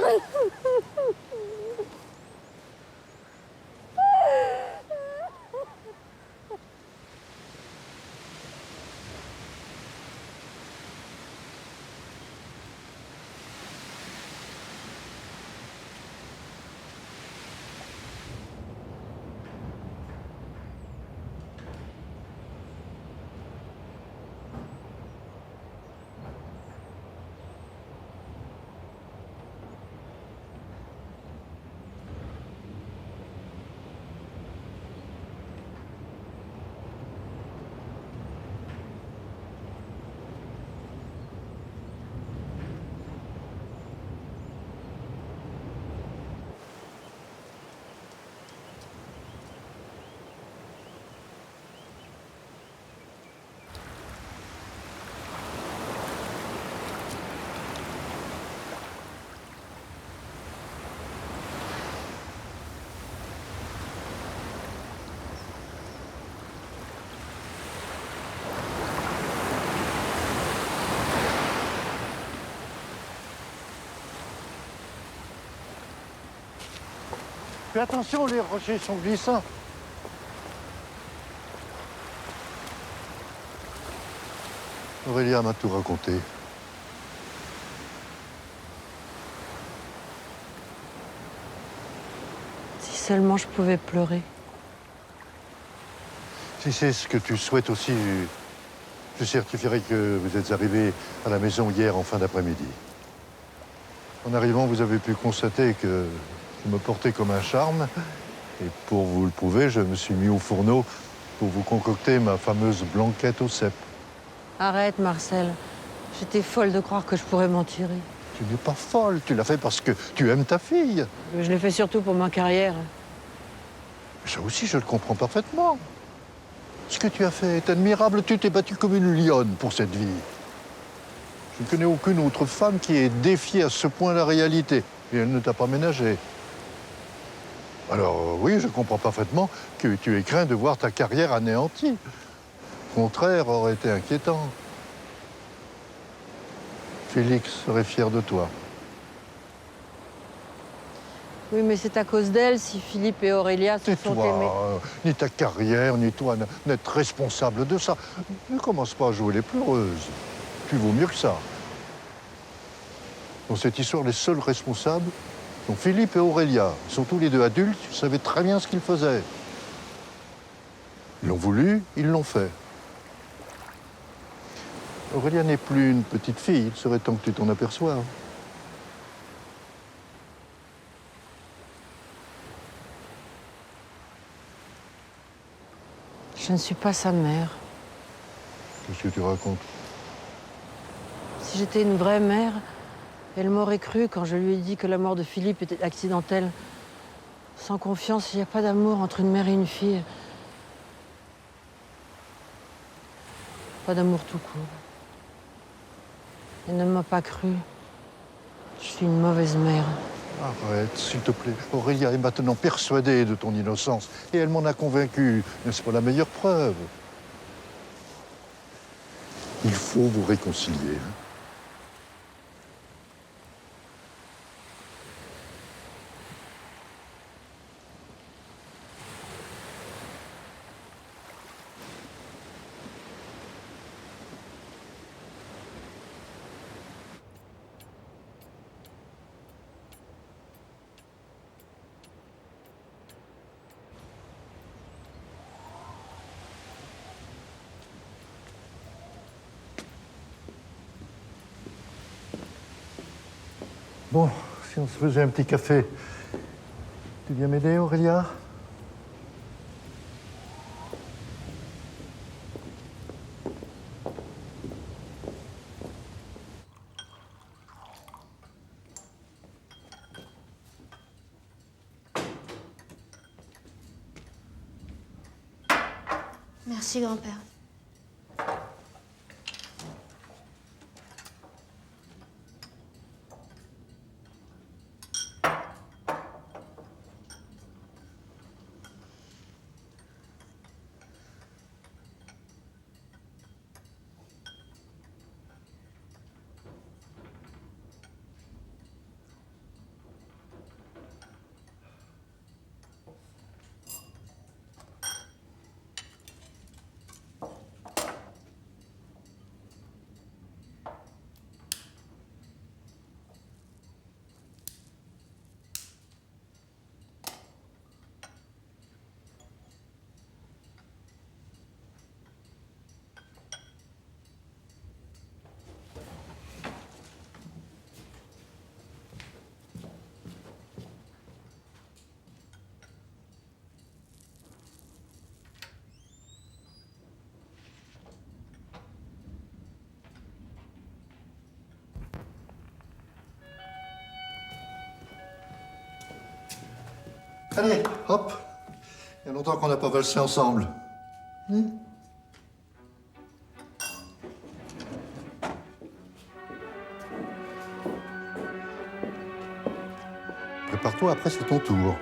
Fais attention, les rochers sont glissants. Aurélia m'a tout raconté. Si seulement je pouvais pleurer. Si c'est ce que tu souhaites aussi, je certifierai que vous êtes arrivé à la maison hier en fin d'après-midi. En arrivant, vous avez pu constater que je me portais comme un charme. Et pour vous le prouver, je me suis mis au fourneau pour vous concocter ma fameuse blanquette au cèpe. Arrête, Marcel. J'étais folle de croire que je pourrais m'en tirer. Tu n'es pas folle, tu l'as fait parce que tu aimes ta fille. Je l'ai fait surtout pour ma carrière. Ça aussi, je le comprends parfaitement. Ce que tu as fait est admirable. Tu t'es battue comme une lionne pour cette vie. Je ne connais aucune autre femme qui ait défié à ce point la réalité. Et elle ne t'a pas ménagé. Alors oui, je comprends parfaitement que tu aies craint de voir ta carrière anéantie. Le contraire aurait été inquiétant. Félix serait fier de toi. Oui, mais c'est à cause d'elle si Philippe et Aurélia se sont aimés. Tais-toi, ni ta carrière, ni toi n'êtes responsable de ça. Ne commence pas à jouer les pleureuses. Tu vaux mieux que ça. Dans cette histoire, les seuls responsables sont Philippe et Aurélia. Ils sont tous les deux adultes, ils savaient très bien ce qu'ils faisaient. Ils l'ont voulu, ils l'ont fait. Aurélia n'est plus une petite fille, il serait temps que tu t'en aperçoives. Je ne suis pas sa mère. Qu'est-ce que tu racontes? Si j'étais une vraie mère, elle m'aurait cru quand je lui ai dit que la mort de Philippe était accidentelle. Sans confiance, il n'y a pas d'amour entre une mère et une fille. Pas d'amour tout court. Elle ne m'a pas cru. Je suis une mauvaise mère. Arrête, s'il te plaît. Aurélia est maintenant persuadée de ton innocence. Et elle m'en a convaincu. N'est-ce pas la meilleure preuve? Il faut vous réconcilier. Bon, si on se faisait un petit café, tu viens m'aider, Aurélia? Merci, grand-père. Allez, hop. Il y a longtemps qu'on n'a pas valsé ensemble. Prépare-toi, après c'est ton tour.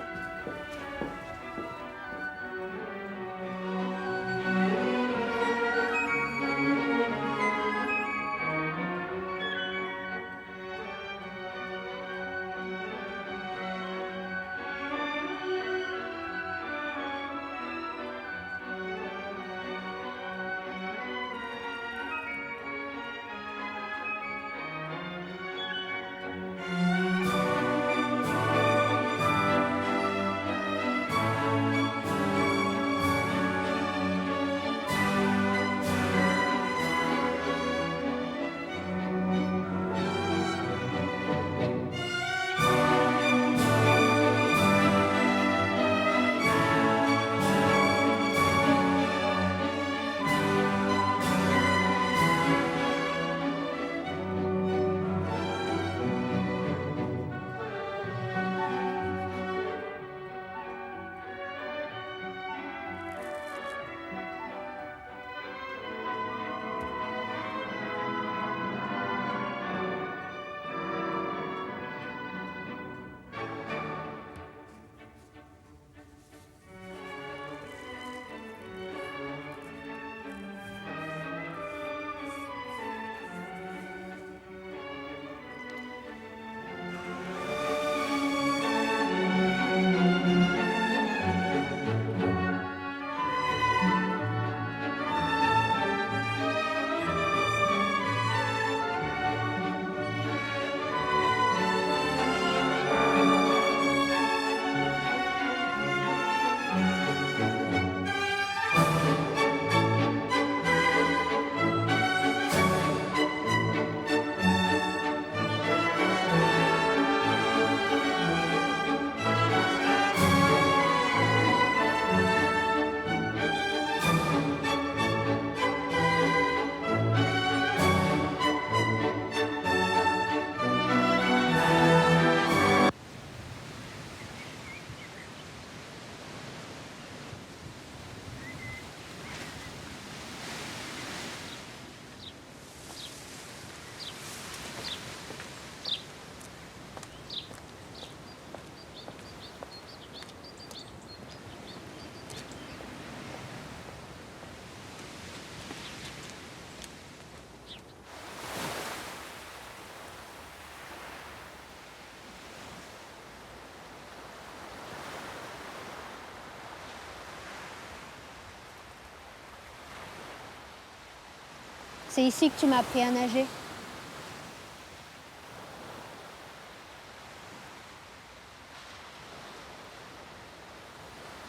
C'est ici que tu m'as appris à nager.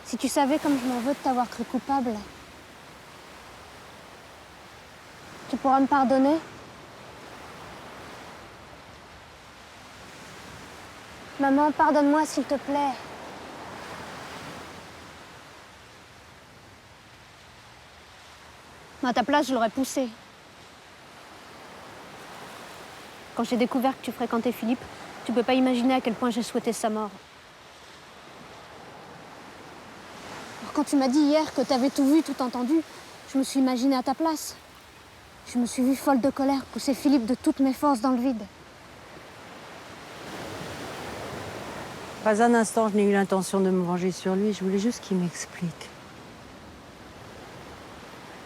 Si tu savais comme je m'en veux de t'avoir cru coupable, tu pourras me pardonner? Maman, pardonne-moi s'il te plaît. À ta place, je l'aurais poussé. Quand j'ai découvert que tu fréquentais Philippe, tu peux pas imaginer à quel point j'ai souhaité sa mort. Alors, quand tu m'as dit hier que t'avais tout vu, tout entendu, je me suis imaginée à ta place. Je me suis vue folle de colère, pousser Philippe de toutes mes forces dans le vide. Pas un instant, je n'ai eu l'intention de me venger sur lui. Je voulais juste qu'il m'explique.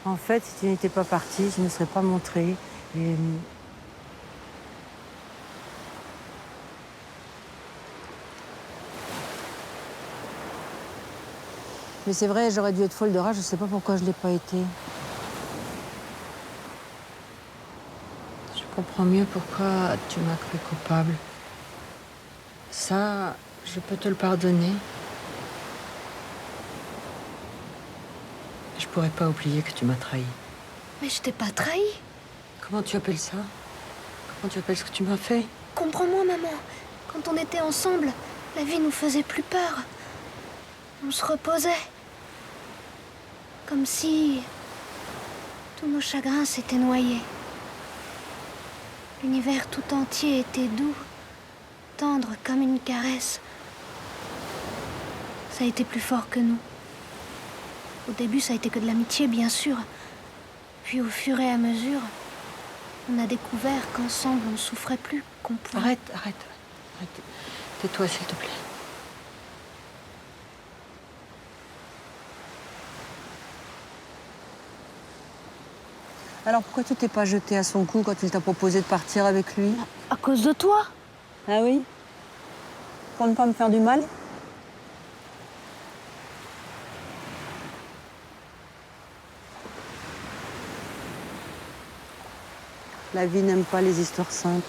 En fait, si tu n'étais pas parti, je ne me serais pas montrée. Et... Mais c'est vrai, j'aurais dû être folle de rage. Je ne sais pas pourquoi je ne l'ai pas été. Je comprends mieux pourquoi tu m'as cru coupable. Ça, je peux te le pardonner. Je pourrais pas oublier que tu m'as trahi. Mais je t'ai pas trahi. Comment tu appelles ça? Comment tu appelles ce que tu m'as fait? Comprends-moi, maman. Quand on était ensemble, la vie nous faisait plus peur. On se reposait. Comme si tous nos chagrins s'étaient noyés. L'univers tout entier était doux, tendre comme une caresse. Ça a été plus fort que nous. Au début, ça a été que de l'amitié, bien sûr. Puis au fur et à mesure, on a découvert qu'ensemble, on ne souffrait plus, qu'on pouvait... Arrête. Tais-toi, s'il te plaît. Alors pourquoi tu t'es pas jeté à son cou quand il t'a proposé de partir avec lui? À cause de toi? Ah oui? Pour ne pas me faire du mal? La vie n'aime pas les histoires simples.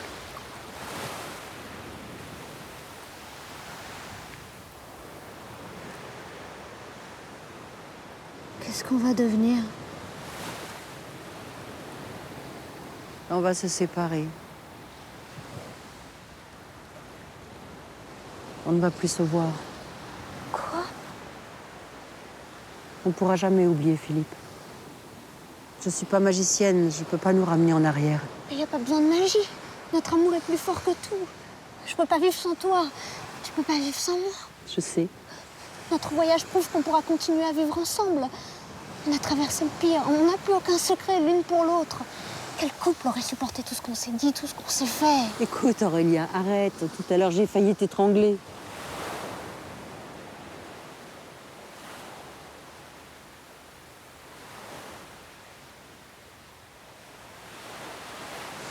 Qu'est-ce qu'on va devenir? On va se séparer. On ne va plus se voir. Quoi? On ne pourra jamais oublier Philippe. Je suis pas magicienne, je peux pas nous ramener en arrière. Il n'y a pas besoin de magie. Notre amour est plus fort que tout. Je peux pas vivre sans toi. Tu peux pas vivre sans moi. Je sais. Notre voyage prouve qu'on pourra continuer à vivre ensemble. On a traversé le pire. On n'a plus aucun secret l'une pour l'autre. Quel couple aurait supporté tout ce qu'on s'est dit, tout ce qu'on s'est fait? Écoute, Aurélia, arrête. Tout à l'heure, j'ai failli t'étrangler.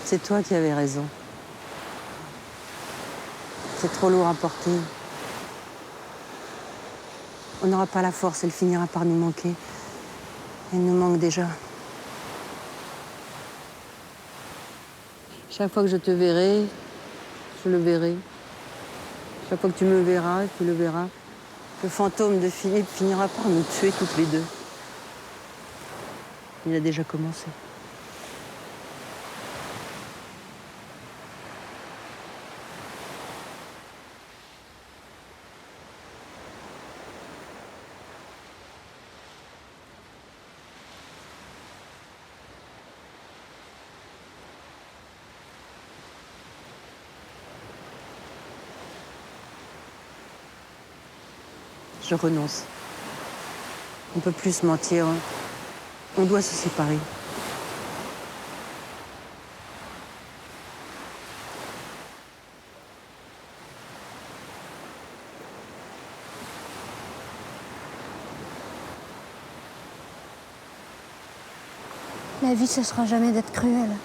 C'est toi qui avais raison. C'est trop lourd à porter. On n'aura pas la force, elle finira par nous manquer. Elle nous manque déjà. Chaque fois que je te verrai, je le verrai. Chaque fois que tu me verras, tu le verras. Le fantôme de Philippe finira par nous tuer toutes les deux. Il a déjà commencé. Je renonce. On ne peut plus se mentir. On doit se séparer. La vie, ce sera jamais d'être cruelle.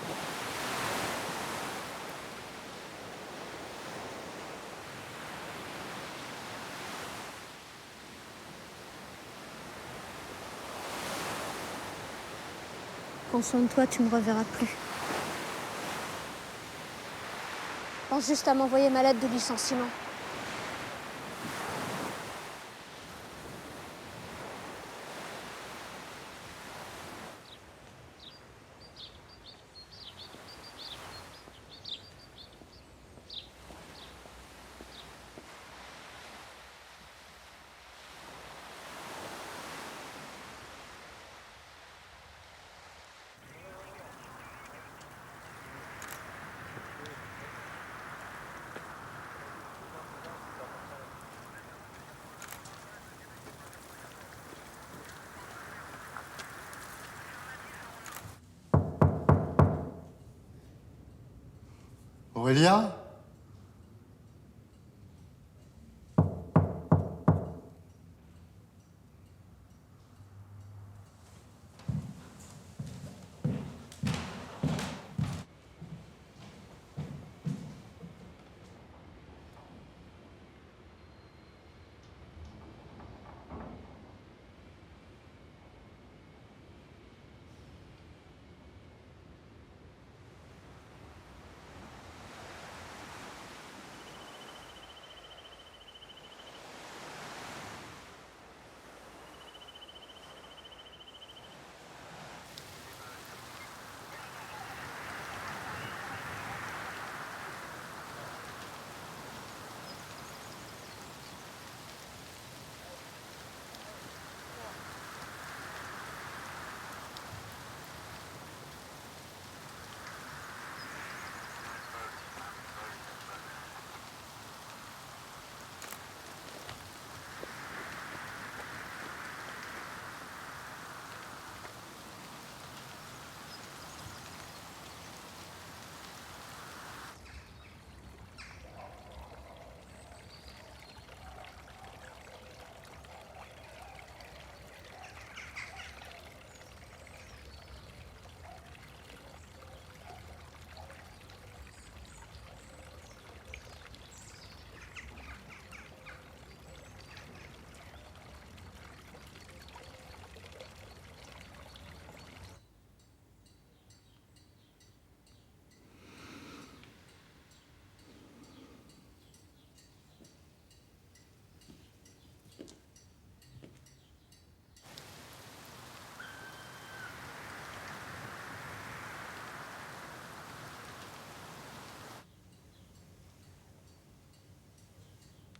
Prends soin de toi, tu me reverras plus. Pense juste à m'envoyer ma lettre de licenciement. Aurélia?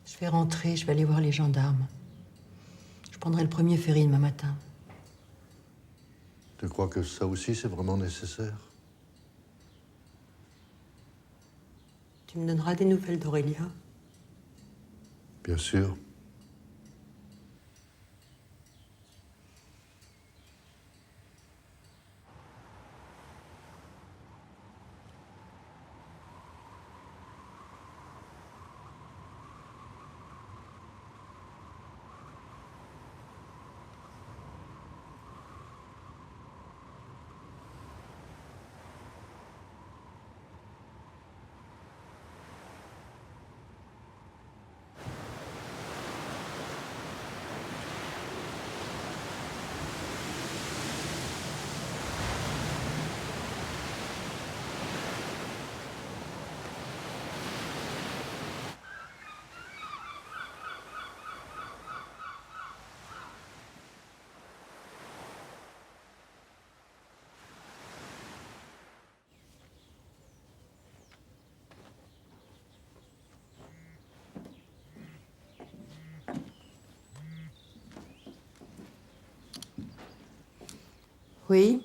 Je vais rentrer, je vais aller voir les gendarmes. Je prendrai le premier ferry demain matin. Tu crois que ça aussi, c'est vraiment nécessaire? Tu me donneras des nouvelles d'Aurélia? Bien sûr. Oui?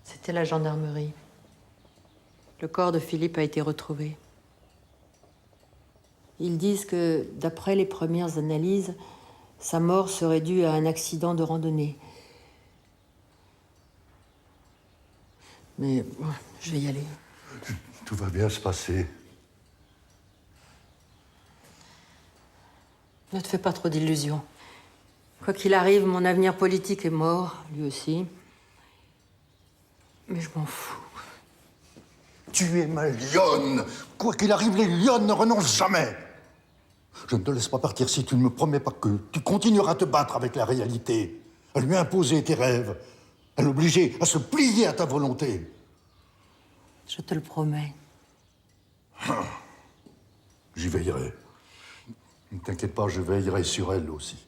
C'était la gendarmerie. Le corps de Philippe a été retrouvé. Ils disent que, d'après les premières analyses, sa mort serait due à un accident de randonnée. Mais je vais y aller. Tout va bien se passer. Ne te fais pas trop d'illusions. Quoi qu'il arrive, mon avenir politique est mort, lui aussi. Mais je m'en fous. Tu es ma lionne. Quoi qu'il arrive, les lionnes ne renoncent jamais. Je ne te laisse pas partir si tu ne me promets pas que tu continueras à te battre avec la réalité, à lui imposer tes rêves, à l'obliger à se plier à ta volonté. Je te le promets. J'y veillerai. Ne t'inquiète pas, je veillerai sur elle aussi.